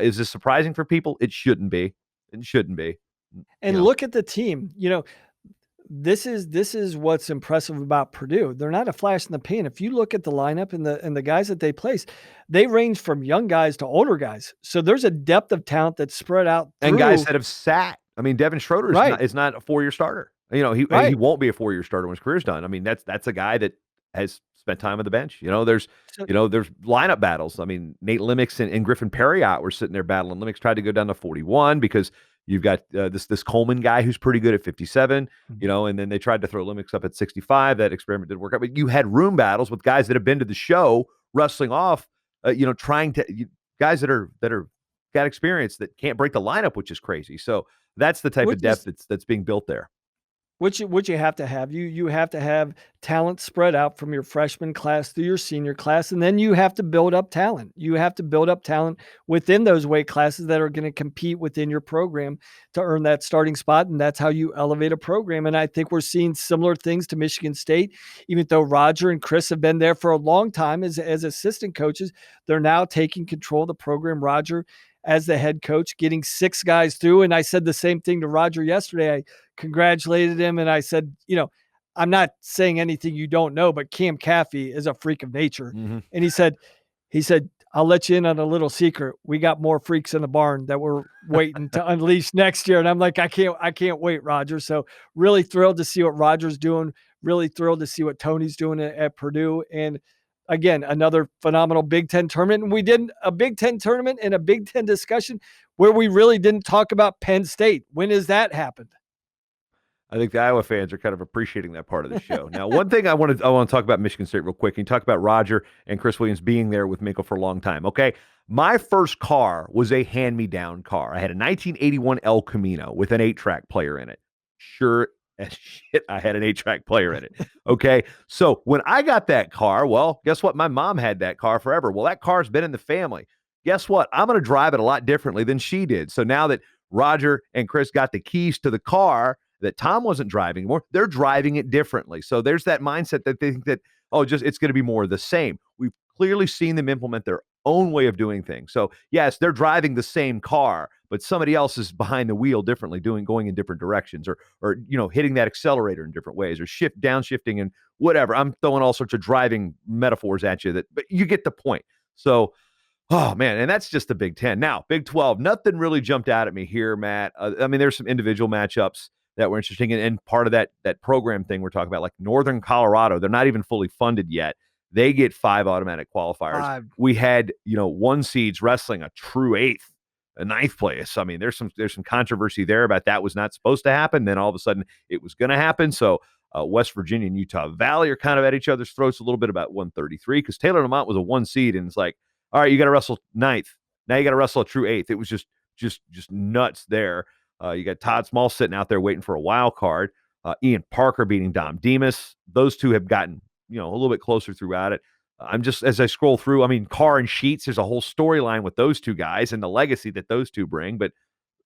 is this surprising for people? It shouldn't be. It shouldn't be. And look at the team. This is what's impressive about Purdue. They're not a flash in the pan. If you look at the lineup and the guys that they place, they range from young guys to older guys. So there's a depth of talent that's spread out and guys that have sat. I mean, Devin Schroeder is not a 4-year starter. He won't be a 4-year starter when his career's done. I mean, that's a guy that has spent time on the bench. There's lineup battles. I mean, Nate Limix and Griffin Perriott were sitting there battling. Limix tried to go down to 41 because you've got this Coleman guy who's pretty good at 57, and then they tried to throw Limix up at 65. That experiment didn't work out. But you had room battles with guys that have been to the show wrestling off, guys that are got experience that can't break the lineup, which is crazy. So that's the type of depth that's being built there. Which you have to have. You have to have talent spread out from your freshman class through your senior class, and then you have to build up talent. You have to build up talent within those weight classes that are going to compete within your program to earn that starting spot, and that's how you elevate a program. And I think we're seeing similar things to Michigan State, even though Roger and Chris have been there for a long time as assistant coaches. They're now taking control of the program. Roger as the head coach, getting 6 guys through. And I said the same thing to Roger yesterday. I congratulated him. And I said, I'm not saying anything you don't know, but Cam Caffey is a freak of nature. Mm-hmm. And he said, I'll let you in on a little secret. We got more freaks in the barn that we're waiting to unleash next year. And I'm like, I can't wait, Roger. So really thrilled to see what Roger's doing. Really thrilled to see what Tony's doing at Purdue. And again, another phenomenal Big Ten tournament. And we did a Big Ten tournament and a Big Ten discussion where we really didn't talk about Penn State. When has that happened? I think the Iowa fans are kind of appreciating that part of the show. Now, one thing I want to talk about Michigan State real quick. And you talk about Roger and Chris Williams being there with Minko for a long time. Okay, my first car was a hand-me-down car. I had a 1981 El Camino with an 8-track player in it. Sure as shit, I had an 8-track player in it. Okay, so when I got that car, well, guess what? My mom had that car forever. Well, that car's been in the family. Guess what? I'm going to drive it a lot differently than she did. So now that Roger and Chris got the keys to the car that Tom wasn't driving anymore, they're driving it differently. So there's that mindset that they think that, it's going to be more of the same. We've clearly seen them implement their own way of doing things. So yes, they're driving the same car, but somebody else is behind the wheel differently, going in different directions, or hitting that accelerator in different ways, or downshifting and whatever. I'm throwing all sorts of driving metaphors at you, but you get the point. So, oh man, and that's just the Big Ten. Now, Big 12, nothing really jumped out at me here, Matt. There's some individual matchups that were interesting, and part of that program thing we're talking about, like Northern Colorado, they're not even fully funded yet. They get 5 automatic qualifiers. We had, 1 seeds wrestling a true 8th, a 9th place. There's some controversy there about that was not supposed to happen. Then all of a sudden it was going to happen. So West Virginia and Utah Valley are kind of at each other's throats a little bit about 133, because Taylor Lamont was a 1 seed, and it's like, all right, you got to wrestle 9th. Now you got to wrestle a true 8th. It was just nuts there. You got Todd Small sitting out there waiting for a wild card. Ian Parker beating Dom Demas. Those two have gotten, a little bit closer throughout it. I'm just, as I scroll through, Carr and Sheets, there's a whole storyline with those two guys and the legacy that those two bring. But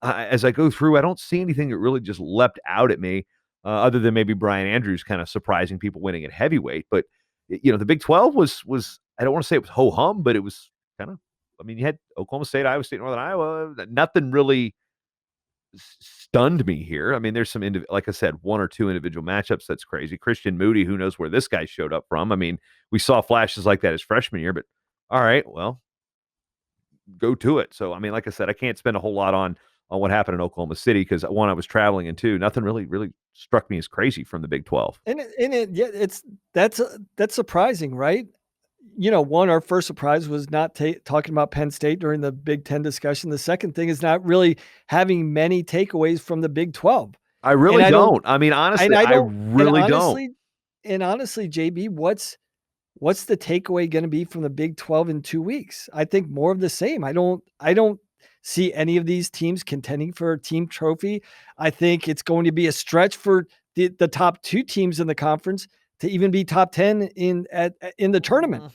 as I go through, I don't see anything that really just leapt out at me, other than maybe Brian Andrews kind of surprising people winning at heavyweight. But, the Big 12 was I don't want to say it was ho-hum, but it was kind of, you had Oklahoma State, Iowa State, Northern Iowa. Nothing really stunned me here. There's some, like I said, 1 or 2 individual matchups. That's crazy. Christian Moody, who knows where this guy showed up from? We saw flashes like that his freshman year, but all right, well, go to it. So, like I said, I can't spend a whole lot on what happened in Oklahoma City, because one, I was traveling, and 2, nothing really struck me as crazy from the Big 12. That's surprising, right? One, our first surprise was not talking about Penn State during the Big Ten discussion. The second thing is not really having many takeaways from the Big 12. I really don't. Honestly, I really don't. And honestly, JB, what's the takeaway going to be from the Big 12 in 2 weeks? I think more of the same. I don't see any of these teams contending for a team trophy. I think it's going to be a stretch for the top 2 teams in the conference to even be top 10 in the tournament.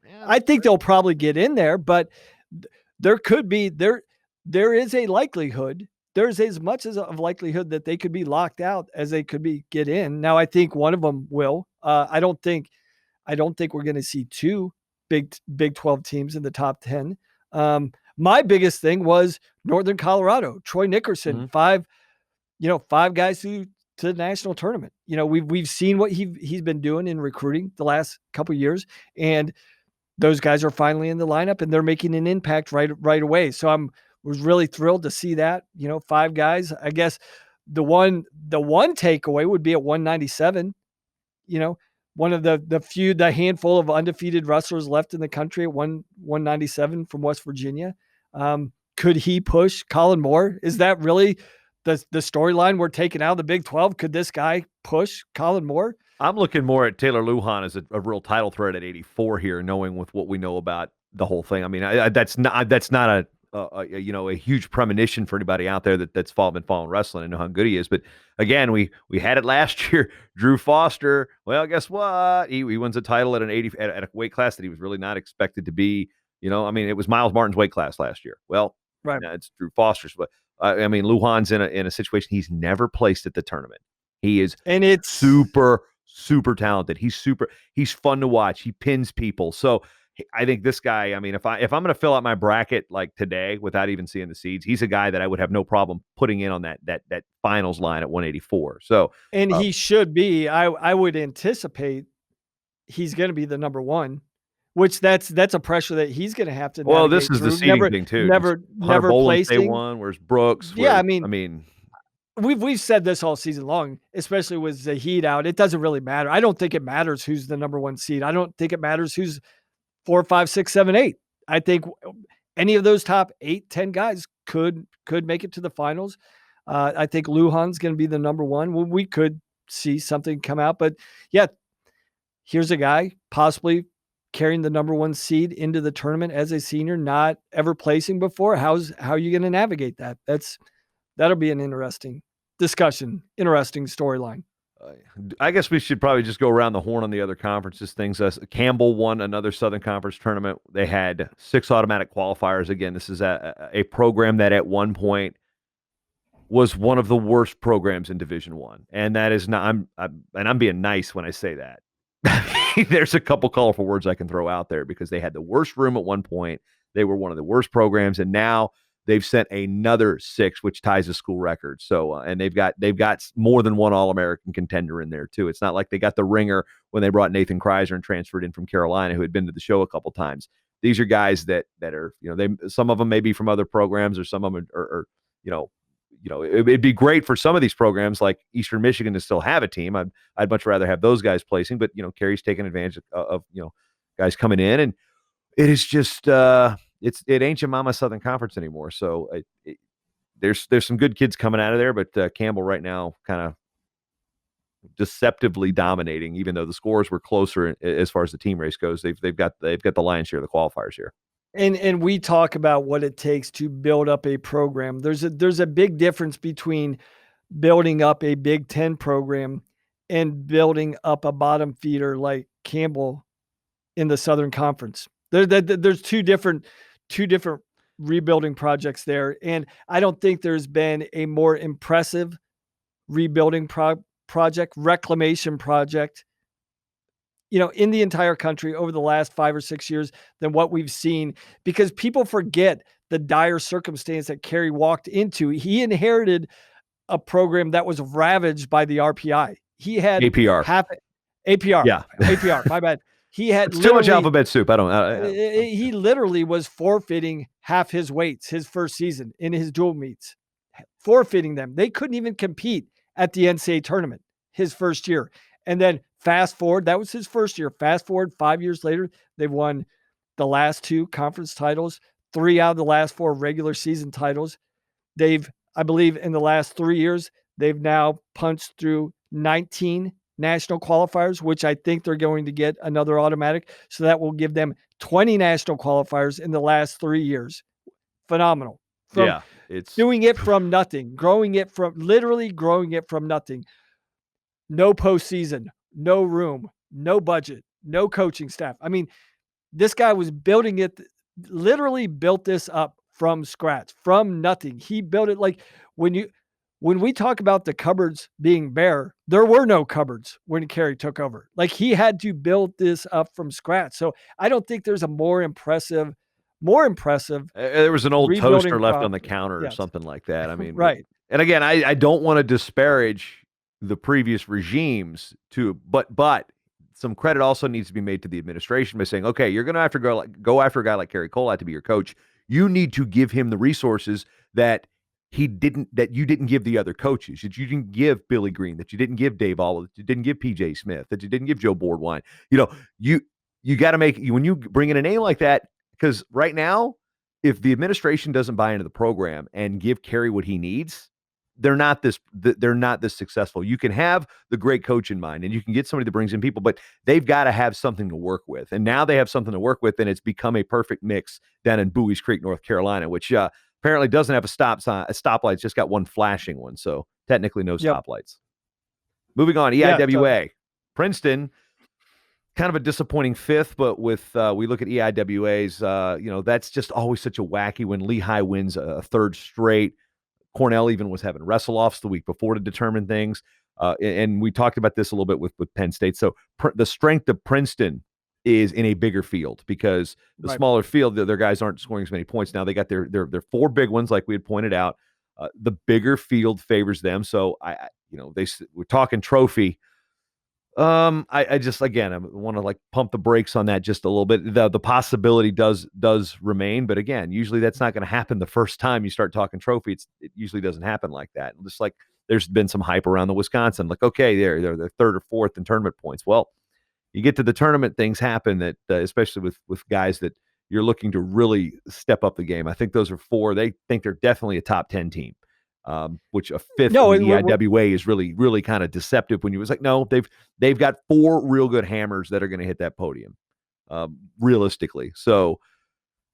Yeah, I think they'll probably get in there, but there is a likelihood. There's as much as a likelihood that they could be locked out as they could be get in. Now, I think one of them will. I don't think we're going to see 2 Big 12 teams in the top 10. My biggest thing was Northern Colorado, Troy Nickerson, 5 guys to the national tournament. We've seen what he's been doing in recruiting the last couple of years, and those guys are finally in the lineup and they're making an impact right away. So was really thrilled to see that, 5 guys. I guess the one takeaway would be at 197, one of the handful of undefeated wrestlers left in the country at 197 from West Virginia. Could he push Colin Moore? Is that really the storyline we're taking out of the Big 12? Could this guy push Colin Moore? I'm looking more at Taylor Lujan as a real title threat at 84 here, knowing with what we know about the whole thing. That's not a huge premonition for anybody out there that's been following wrestling and know how good he is. But again, we had it last year. Drew Foster. Well, guess what? He wins a title at an 80 at a weight class that he was really not expected to be. It was Miles Martin's weight class last year. Well, Right. it's Drew Foster's. But Lujan's in a situation he's never placed at the tournament. He is, and it's super talented. He's fun to watch. He pins people. So I think this guy, if I'm going to fill out my bracket like today without even seeing the seeds, he's a guy that I would have no problem putting in on that finals line at 184. So, and he should be. I would anticipate he's going to be the number one, which that's a pressure that he's going to have to. Well, this is the seeding thing too. Never placing one. Where's Brooks? Yeah, we've said this all season long, especially with Zahid out. It doesn't really matter. I don't think it matters who's the number one seed. I don't think it matters who's 4, 5, 6, 7, 8. I think any of those top 8, 10 guys could make it to the finals. I think Lujan's going to be the number one. We could see something come out, but yeah, here's a guy possibly carrying the number one seed into the tournament as a senior, not ever placing before. How are you going to navigate that? That'll be an interesting discussion, interesting storyline. I guess we should probably just go around the horn on the other conferences things. Campbell won another Southern Conference tournament. They had 6 automatic qualifiers. Again, this is a program that at one point was one of the worst programs in Division I. And that is not, I'm being nice when I say that. There's a couple colorful words I can throw out there because they had the worst room at one point. They were one of the worst programs, and now they've sent another 6, which ties a school record. So, and they've got more than one All-American contender in there too. It's not like they got the ringer when they brought Nathan Kreiser and transferred in from Carolina, who had been to the show a couple times. These are guys that are, some of them may be from other programs, or some of them are it'd be great for some of these programs like Eastern Michigan to still have a team. I'd much rather have those guys placing, but Kerry's taking advantage of guys coming in, and it is just it ain't your mama Southern Conference anymore. So there's some good kids coming out of there, but Campbell right now kind of deceptively dominating, even though the scores were closer as far as the team race goes. They've got the lion's share of the qualifiers here. And we talk about what it takes to build up a program. There's a big difference between building up a Big Ten program and building up a bottom feeder like Campbell in the Southern Conference. There's two different rebuilding projects there, and I don't think there's been a more impressive rebuilding reclamation project, in the entire country over the last 5 or 6 years than what we've seen, because people forget the dire circumstance that Kerry walked into. He inherited a program that was ravaged by the RPI. He had APR. APR. Yeah. APR. My bad. He had too much alphabet soup. He literally was forfeiting half his weights his first season in his dual meets, forfeiting them. They couldn't even compete at the NCAA tournament his first year. And then fast forward, that was his first year. Fast forward 5 years later, they've won the last 2 conference titles, 3 out of the last 4 regular season titles. I believe in the last 3 years, they've now punched through 19 national qualifiers, which I think they're going to get another automatic. So that will give them 20 national qualifiers in the last 3 years. Phenomenal. It's doing it from nothing, growing it from nothing. No postseason, no room, no budget, no coaching staff. This guy was building it, literally built this up from scratch, from nothing. He built it like when we talk about the cupboards being bare, there were no cupboards when Kerry took over. Like, he had to build this up from scratch. So I don't think there's a more impressive. There was an old toaster left on the counter or something like that. Right. And again, I don't want to disparage the previous regimes but some credit also needs to be made to the administration by saying, okay, you're going to have to go after a guy like Kerry Collat to be your coach. You need to give him the resources that you didn't give the other coaches, that you didn't give Billy Green, that you didn't give Dave Olive, that you didn't give PJ Smith, that you didn't give Joe Boardwine. You got to when you bring in a name like that, because right now, if the administration doesn't buy into the program and give Kerry what he needs, they're not this successful. You can have the great coach in mind and you can get somebody that brings in people, but they've got to have something to work with. And now they have something to work with, and it's become a perfect mix down in Bowie's Creek, North Carolina, which apparently doesn't have a stoplight. It's just got one flashing one. So technically no stoplights. Moving on, EIWA. Princeton, kind of a disappointing fifth, but with we look at EIWAs, that's just always such a wacky when Lehigh wins a third straight. Cornell even was having wrestle-offs the week before to determine things. And we talked about this a little bit with Penn State. So the strength of Princeton is in a bigger field because the smaller field, their guys aren't scoring as many points. Now they got their 4 big ones, like we had pointed out. The bigger field favors them. So we're talking trophy. I just, again, I want to pump the brakes on that just a little bit. The possibility does remain, but again, usually that's not going to happen the first time you start talking trophy. It usually doesn't happen like that. Just like there's been some hype around the Wisconsin, okay, they're third or fourth in tournament points. Well, you get to the tournament, things happen that, especially with guys that you're looking to really step up the game. I think those are 4. They think they're definitely a top 10 team. Which a fifth in the EIWA is really, really kind of deceptive when you was no, they've got 4 real good hammers that are going to hit that podium, realistically. So,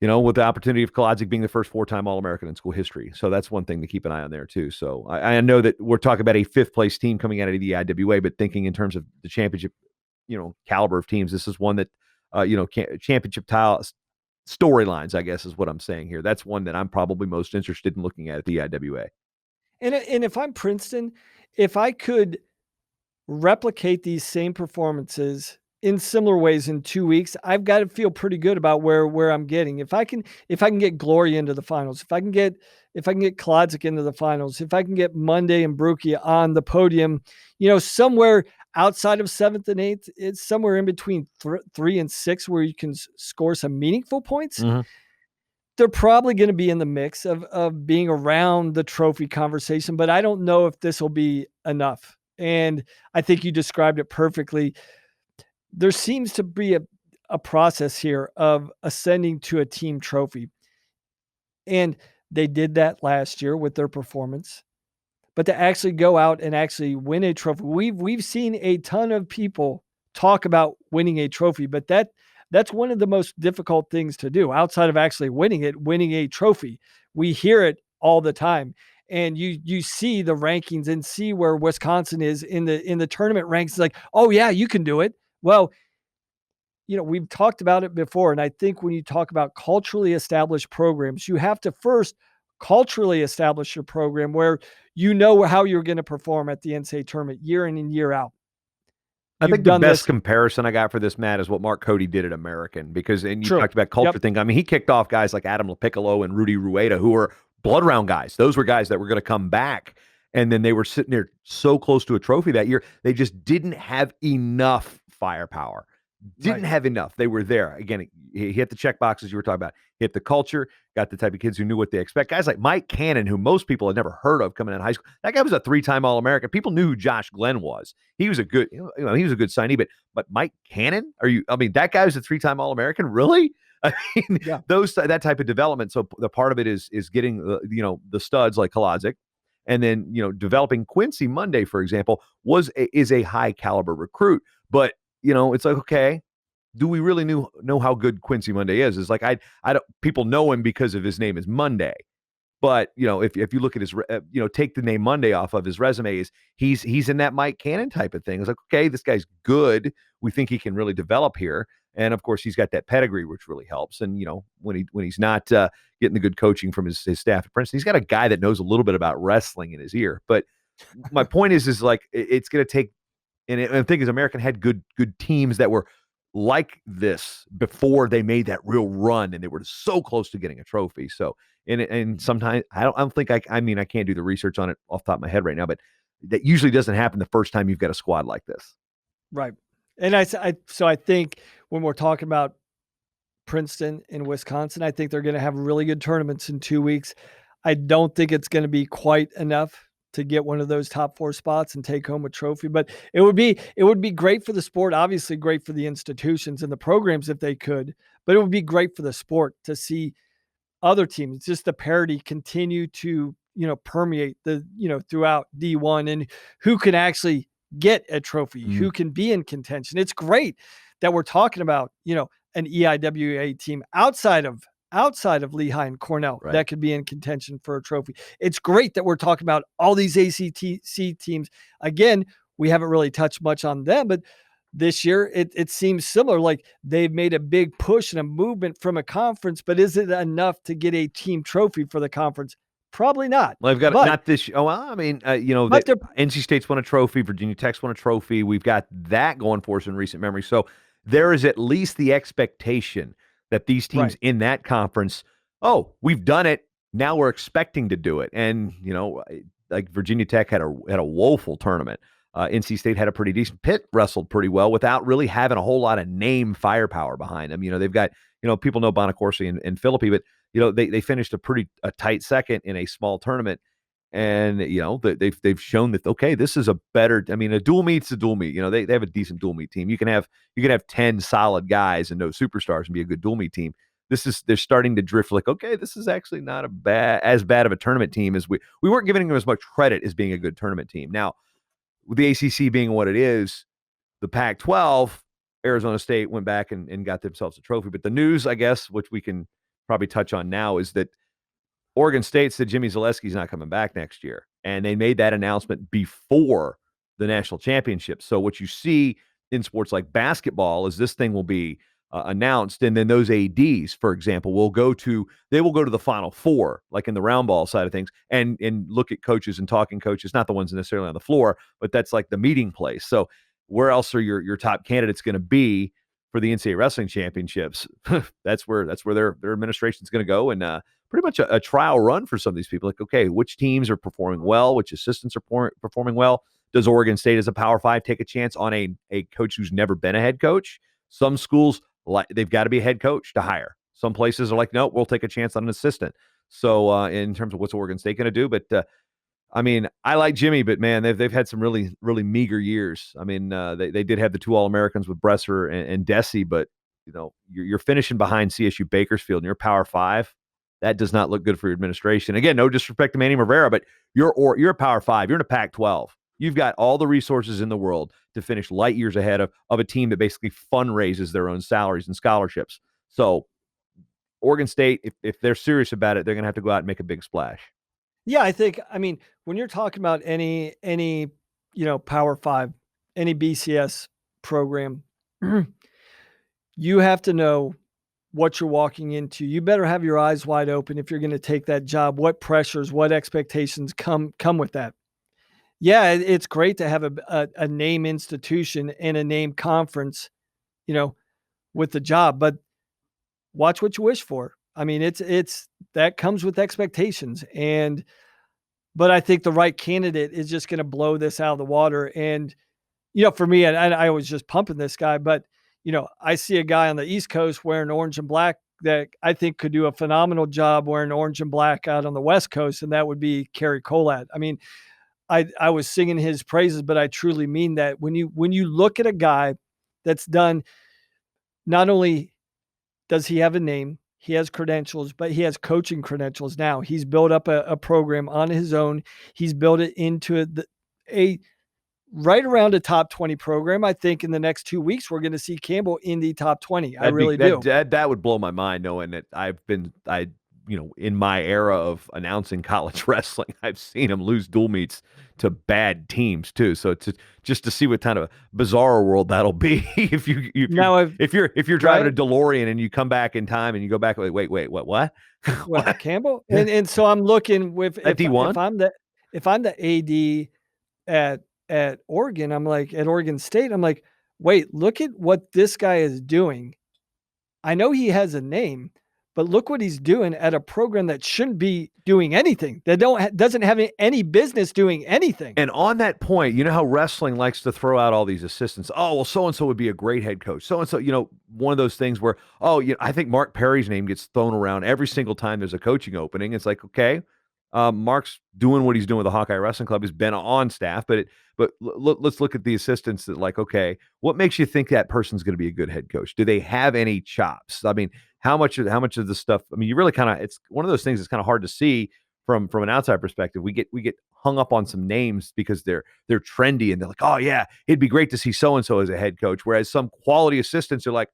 with the opportunity of Kolodziej being the first 4-time All-American in school history. So that's one thing to keep an eye on there too. So I know that we're talking about a 5th place team coming out of the EIWA, but thinking in terms of the championship, caliber of teams, this is one that, championship tile storylines, I guess is what I'm saying here. That's one that I'm probably most interested in looking at the EIWA. And if I'm Princeton, if I could replicate these same performances in similar ways in 2 weeks, I've got to feel pretty good about where I'm getting. If I can get Gloria into the finals, if I can get Kolodziej into the finals, if I can get Monday and Brucki on the podium, somewhere outside of 7th and 8th, it's somewhere in between 3 and 6 where you can score some meaningful points. Mm-hmm. They're probably going to be in the mix of being around the trophy conversation, but I don't know if this will be enough. And I think you described it perfectly. There seems to be a process here of ascending to a team trophy. And they did that last year with their performance. But to actually go out and actually win a trophy, we've seen a ton of people talk about winning a trophy, but that's one of the most difficult things to do outside of actually winning a trophy. We hear it all the time. And you see the rankings and see where Wisconsin is in the tournament ranks. It's like, oh yeah, you can do it. Well, we've talked about it before. And I think when you talk about culturally established programs, you have to first culturally establish your program where how you're going to perform at the NCAA tournament year in and year out. I think the best comparison I got for this, Matt, is what Mark Cody did at American, because, and you talked about culture thing. I mean, he kicked off guys like Adam LaPiccolo and Rudy Rueda, who were blood round guys. Those were guys that were going to come back. And then they were sitting there so close to a trophy that year. They just didn't have enough firepower. Didn't have enough. They were there. Again, he hit the check boxes you were talking about. Hit the culture, got the type of kids who knew what they expect. Guys like Mike Cannon, who most people had never heard of coming out of high school. That guy was a 3-time All-American. People knew who Josh Glenn was. He was a good, he was a good signee, but Mike Cannon? That guy was a 3-time All-American? Really? I mean, that type of development. So the part of it is getting the studs like Kolodziej, and then developing Quincy Monday, for example, is a high caliber recruit. But it's like, okay, do we really know how good Quincy Monday is? It's like I don't. People know him because of his name is Monday, but if you look at his take the name Monday off of his resume, he's in that Mike Cannon type of thing. It's like, okay, this guy's good. We think he can really develop here, and of course he's got that pedigree, which really helps. And when he's not getting the good coaching from his staff at Princeton, he's got a guy that knows a little bit about wrestling in his ear. But my point is like it's going to take. And I think as American had good teams that were like this before they made that real run, and they were so close to getting a trophy. So, and sometimes I don't think I can't do the research on it off the top of my head right now, but that usually doesn't happen the first time you've got a squad like this. Right. And I think when we're talking about Princeton and Wisconsin, I think they're going to have really good tournaments in 2 weeks. I don't think it's going to be quite enough to get one of those top 4 spots and take home a trophy, but it would be great for the sport, obviously great for the institutions and the programs if they could, but it would be great for the sport to see other teams, just the parity continue to permeate throughout D1, and who can actually get a trophy, who can be in contention. It's great that we're talking about, an EIWA team outside of Lehigh and Cornell that could be in contention for a trophy. It's great that we're talking about all these ACC teams. Again, we haven't really touched much on them, but this year it seems similar. Like they've made a big push and a movement from a conference, but is it enough to get a team trophy for the conference? Probably not. Well, they've got not this. Oh, well, I mean, NC State's won a trophy. Virginia Tech's won a trophy. We've got that going for us in recent memory. So there is at least the expectation that these teams in that conference, we've done it. Now we're expecting to do it. And, like Virginia Tech had a woeful tournament. NC State had a pretty decent. Pitt wrestled pretty well without really having a whole lot of name firepower behind them. They've got, people know Bonacorsi and Philippi, but, they finished a tight second in a small tournament. And, they've shown that, okay, this is a better, a dual meet's a dual meet. They have a decent dual meet team. You can have 10 solid guys and no superstars and be a good dual meet team. They're starting to drift like, okay, this is actually not as bad of a tournament team as we weren't giving them as much credit as being a good tournament team. Now, with the ACC being what it is, the Pac-12, Arizona State went back and got themselves a trophy. But the news, I guess, which we can probably touch on now, is that Oregon State said Jimmy Zaleski's not coming back next year. And they made that announcement before the national championship. So what you see in sports like basketball is this thing will be announced, and then those ADs, for example, will go to the Final Four, like in the round ball side of things, and look at coaches and talking coaches, not the ones necessarily on the floor, but that's like the meeting place. So where else are your top candidates going to be for the NCAA Wrestling Championships? That's where their administration is going to go, and pretty much a trial run for some of these people. Like, okay, which teams are performing well, which assistants are performing well? Does Oregon State as a Power 5 take a chance on a coach who's never been a head coach? Some schools, they've got to be a head coach to hire. Some places are like, no, we'll take a chance on an assistant. So in terms of what's Oregon State going to do, but I like Jimmy, but man, they've had some really, really meager years. They did have the two All-Americans with Bresser and Desi, but you're finishing behind CSU Bakersfield and you're Power 5. That does not look good for your administration. Again, no disrespect to Manny Rivera, but you're a Power 5. You're in a Pac-12. You've got all the resources in the world to finish light years ahead of a team that basically fundraises their own salaries and scholarships. So Oregon State, if they're serious about it, they're going to have to go out and make a big splash. Yeah, I think, when you're talking about any Power 5, any BCS program, you have to know what you're walking into. You better have your eyes wide open if you're going to take that job. What pressures, what expectations come with that? Yeah, it's great to have a name institution and a name conference, with the job, but watch what you wish for. It's that comes with expectations, but I think the right candidate is just going to blow this out of the water. And, for me, and I was just pumping this guy, but, I see a guy on the East Coast wearing orange and black that I think could do a phenomenal job wearing orange and black out on the West Coast, and that would be Kerry Colat. I was singing his praises, but I truly mean that. When you look at a guy that's done, not only does he have a name, he has credentials, but he has coaching credentials now. He's built up a program on his own. He's built it into a right around a top 20 program. I think in the next 2 weeks, we're going to see Campbell in the top 20. I really do. That would blow my mind, knowing that in my era of announcing college wrestling, I've seen him lose dual meets to bad teams too. So just to see what kind of bizarre world that'll be if you're driving a DeLorean and you come back in time and you go back, wait, what? What, Campbell? And so I'm looking with if I'm the AD at Oregon, I'm like, at Oregon State, I'm like, wait, look at what this guy is doing. I know he has a name, but look what he's doing at a program that shouldn't be doing anything. That doesn't have any business doing anything. And on that point, you know how wrestling likes to throw out all these assistants. Oh, well, so-and-so would be a great head coach. So-and-so, one of those things where, I think Mark Perry's name gets thrown around every single time there's a coaching opening. It's like, okay, Mark's doing what he's doing with the Hawkeye Wrestling Club. He's been on staff, but let's look at the assistants that, like, okay, what makes you think that person's going to be a good head coach? Do they have any chops? How much of the stuff? You really it's one of those things that's kind of hard to see from an outside perspective, we get hung up on some names because they're trendy and they're like, oh yeah, it'd be great to see so and so as a head coach. Whereas some quality assistants are like,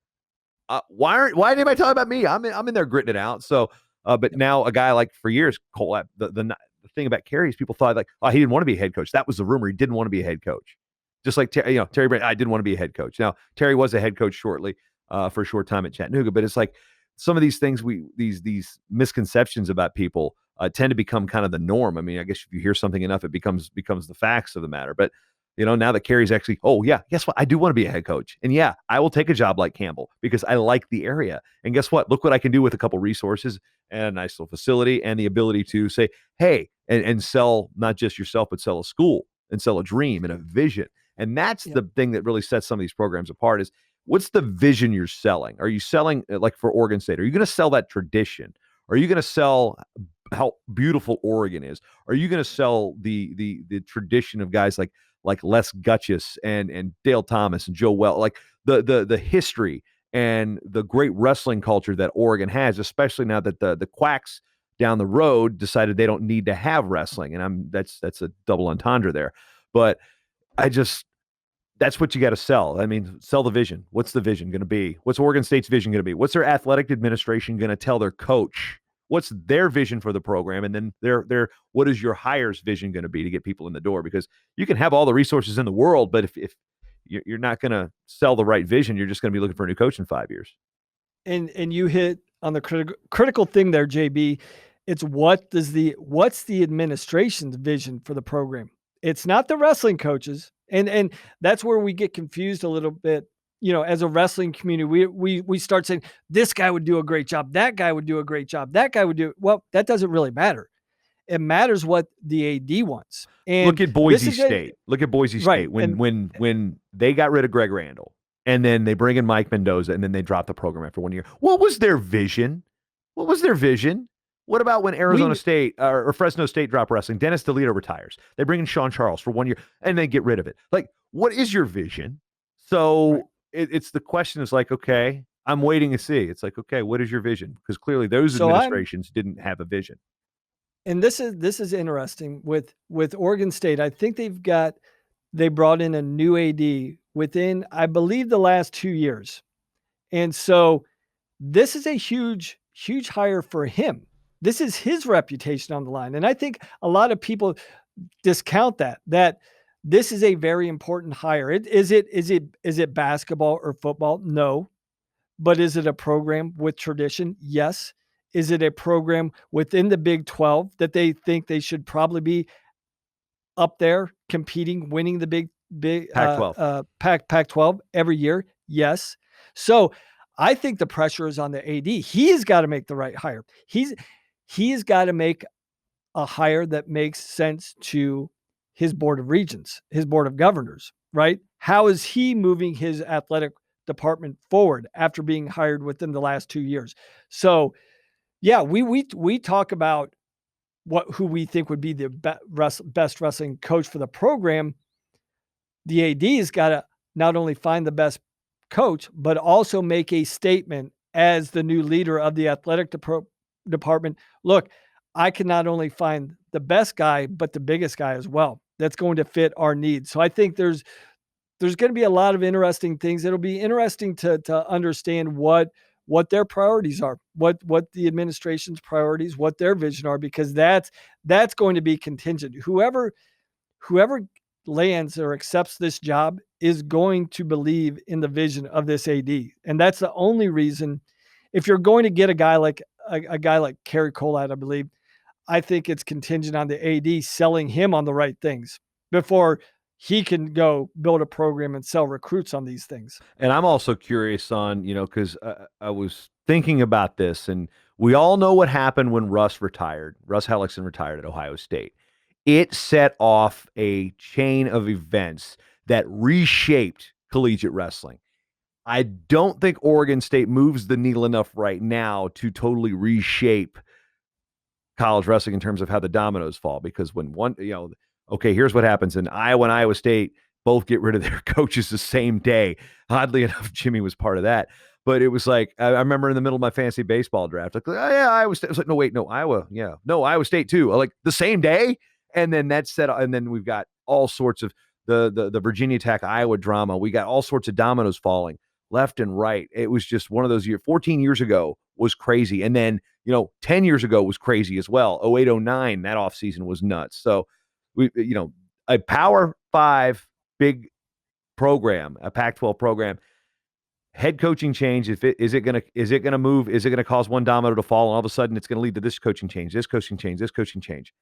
why didn't anybody talk about me? I'm in there gritting it out. So, but now a guy like for years, Cole, the thing about Kerry is people thought like, oh, he didn't want to be a head coach. That was the rumor. He didn't want to be a head coach. Just like Terry Brand, I didn't want to be a head coach. Now Terry was a head coach shortly for a short time at Chattanooga, but it's like some of these things these misconceptions about people tend to become kind of the norm. I mean, I guess if you hear something enough, it becomes the facts of the matter. But now that Kerry's actually, oh yeah, guess what? I do want to be a head coach. And yeah, I will take a job like Campbell because I like the area. And guess what? Look what I can do with a couple resources and a nice little facility and the ability to say, hey, and sell not just yourself, but sell a school and sell a dream and a vision. And that's the thing that really sets some of these programs apart is what's the vision you're selling? Are you selling like for Oregon State? Are you going to sell that tradition? Are you going to sell how beautiful Oregon is? Are you going to sell the tradition of guys like Les Gutchess and Dale Thomas and Joe Well, like the history and the great wrestling culture that Oregon has, especially now that the Quacks down the road decided they don't need to have wrestling. And that's a double entendre there. But that's what you got to sell. I mean, sell the vision. What's the vision going to be? What's Oregon State's vision going to be? What's their athletic administration going to tell their coach? What's their vision for the program? And then what is your hire's vision going to be to get people in the door? Because you can have all the resources in the world, but if you're not going to sell the right vision, you're just going to be looking for a new coach in 5 years. And you hit on the critical thing there, JB. It's what's the administration's vision for the program? It's not the wrestling coaches. And that's where we get confused a little bit. As a wrestling community, we start saying this guy would do a great job. That guy would do a great job. That guy would do well. That doesn't really matter. It matters what the AD wants. And look at Boise State. Look at Boise State when they got rid of Greg Randall and then they bring in Mike Mendoza and then they drop the program after 1 year. What was their vision? What about when Arizona State or Fresno State drop wrestling? Dennis DeLito retires. They bring in Sean Charles for 1 year and they get rid of it. Like, what is your vision? So it's the question is like, okay, I'm waiting to see. It's like, okay, what is your vision? Because clearly those administrations didn't have a vision. And this is interesting with Oregon State. I think they brought in a new AD within, I believe, the last 2 years. And so this is a huge hire for him. This is his reputation on the line. And I think a lot of people discount that this is a very important hire. Is it basketball or football? No. But is it a program with tradition? Yes. Is it a program within the Big 12 that they think they should probably be up there competing, winning the big Pac-12 Pac-12 every year? Yes. So I think the pressure is on the AD. He's got to make the right hire. He's got to make a hire that makes sense to his board of regents, his board of governors, right? How is he moving his athletic department forward after being hired within the last 2 years? So, yeah, we talk about who we think would be the best wrestling coach for the program. The AD has got to not only find the best coach, but also make a statement as the new leader of the athletic department. Look, I can not only find the best guy, but the biggest guy as well. That's going to fit our needs. So I think there's going to be a lot of interesting things. It'll be interesting to understand what their priorities are, what the administration's priorities, what their vision are, because that's going to be contingent. Whoever lands or accepts this job is going to believe in the vision of this AD. And that's the only reason, if you're going to get a guy like Kerry Collat, I believe, I think it's contingent on the AD selling him on the right things before he can go build a program and sell recruits on these things. And I'm also curious on, because I was thinking about this, and we all know what happened when Russ Hellickson retired at Ohio State. It set off a chain of events that reshaped collegiate wrestling. I don't think Oregon State moves the needle enough right now to totally reshape college wrestling in terms of how the dominoes fall, because when okay, here's what happens in Iowa and Iowa State both get rid of their coaches the same day. Oddly enough, Jimmy was part of that. But it was like, I remember in the middle of my fantasy baseball draft, like, oh, yeah, Iowa State. I was like, no, wait, no, Iowa. Yeah. No, Iowa State too. Like the same day. And then that's set. And then we've got all sorts of the Virginia Tech Iowa drama. We got all sorts of dominoes falling left and right. It was just one of those years. 14 years ago was crazy. And then, 10 years ago was crazy as well. 08, 09, that offseason was nuts. So we, a Power 5 big program, a Pac-12 program, head coaching change. Is it going to move? Is it going to cause one domino to fall? And all of a sudden it's going to lead to this coaching change, this coaching change, this coaching change.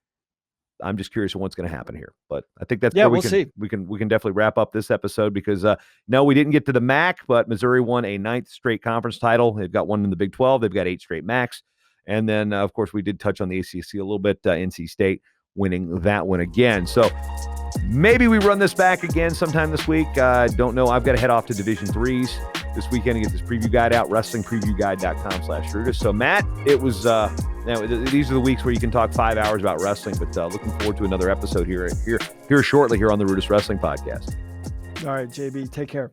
I'm just curious on what's going to happen here, but I think that's where we can definitely wrap up this episode because no, we didn't get to the MAC, but Missouri won a 9th straight conference title. They've got one in the Big 12. They've got 8 straight MACs. And then of course we did touch on the ACC a little bit, NC State winning that one again. So maybe we run this back again sometime this week. Don't know. I've got to head off to Division 3s this weekend to get this preview guide out, wrestlingpreviewguide.com/RUDIS. So Matt, it was, these are the weeks where you can talk 5 hours about wrestling, but looking forward to another episode here shortly here on the RUDIS Wrestling Podcast. All right, JB, take care.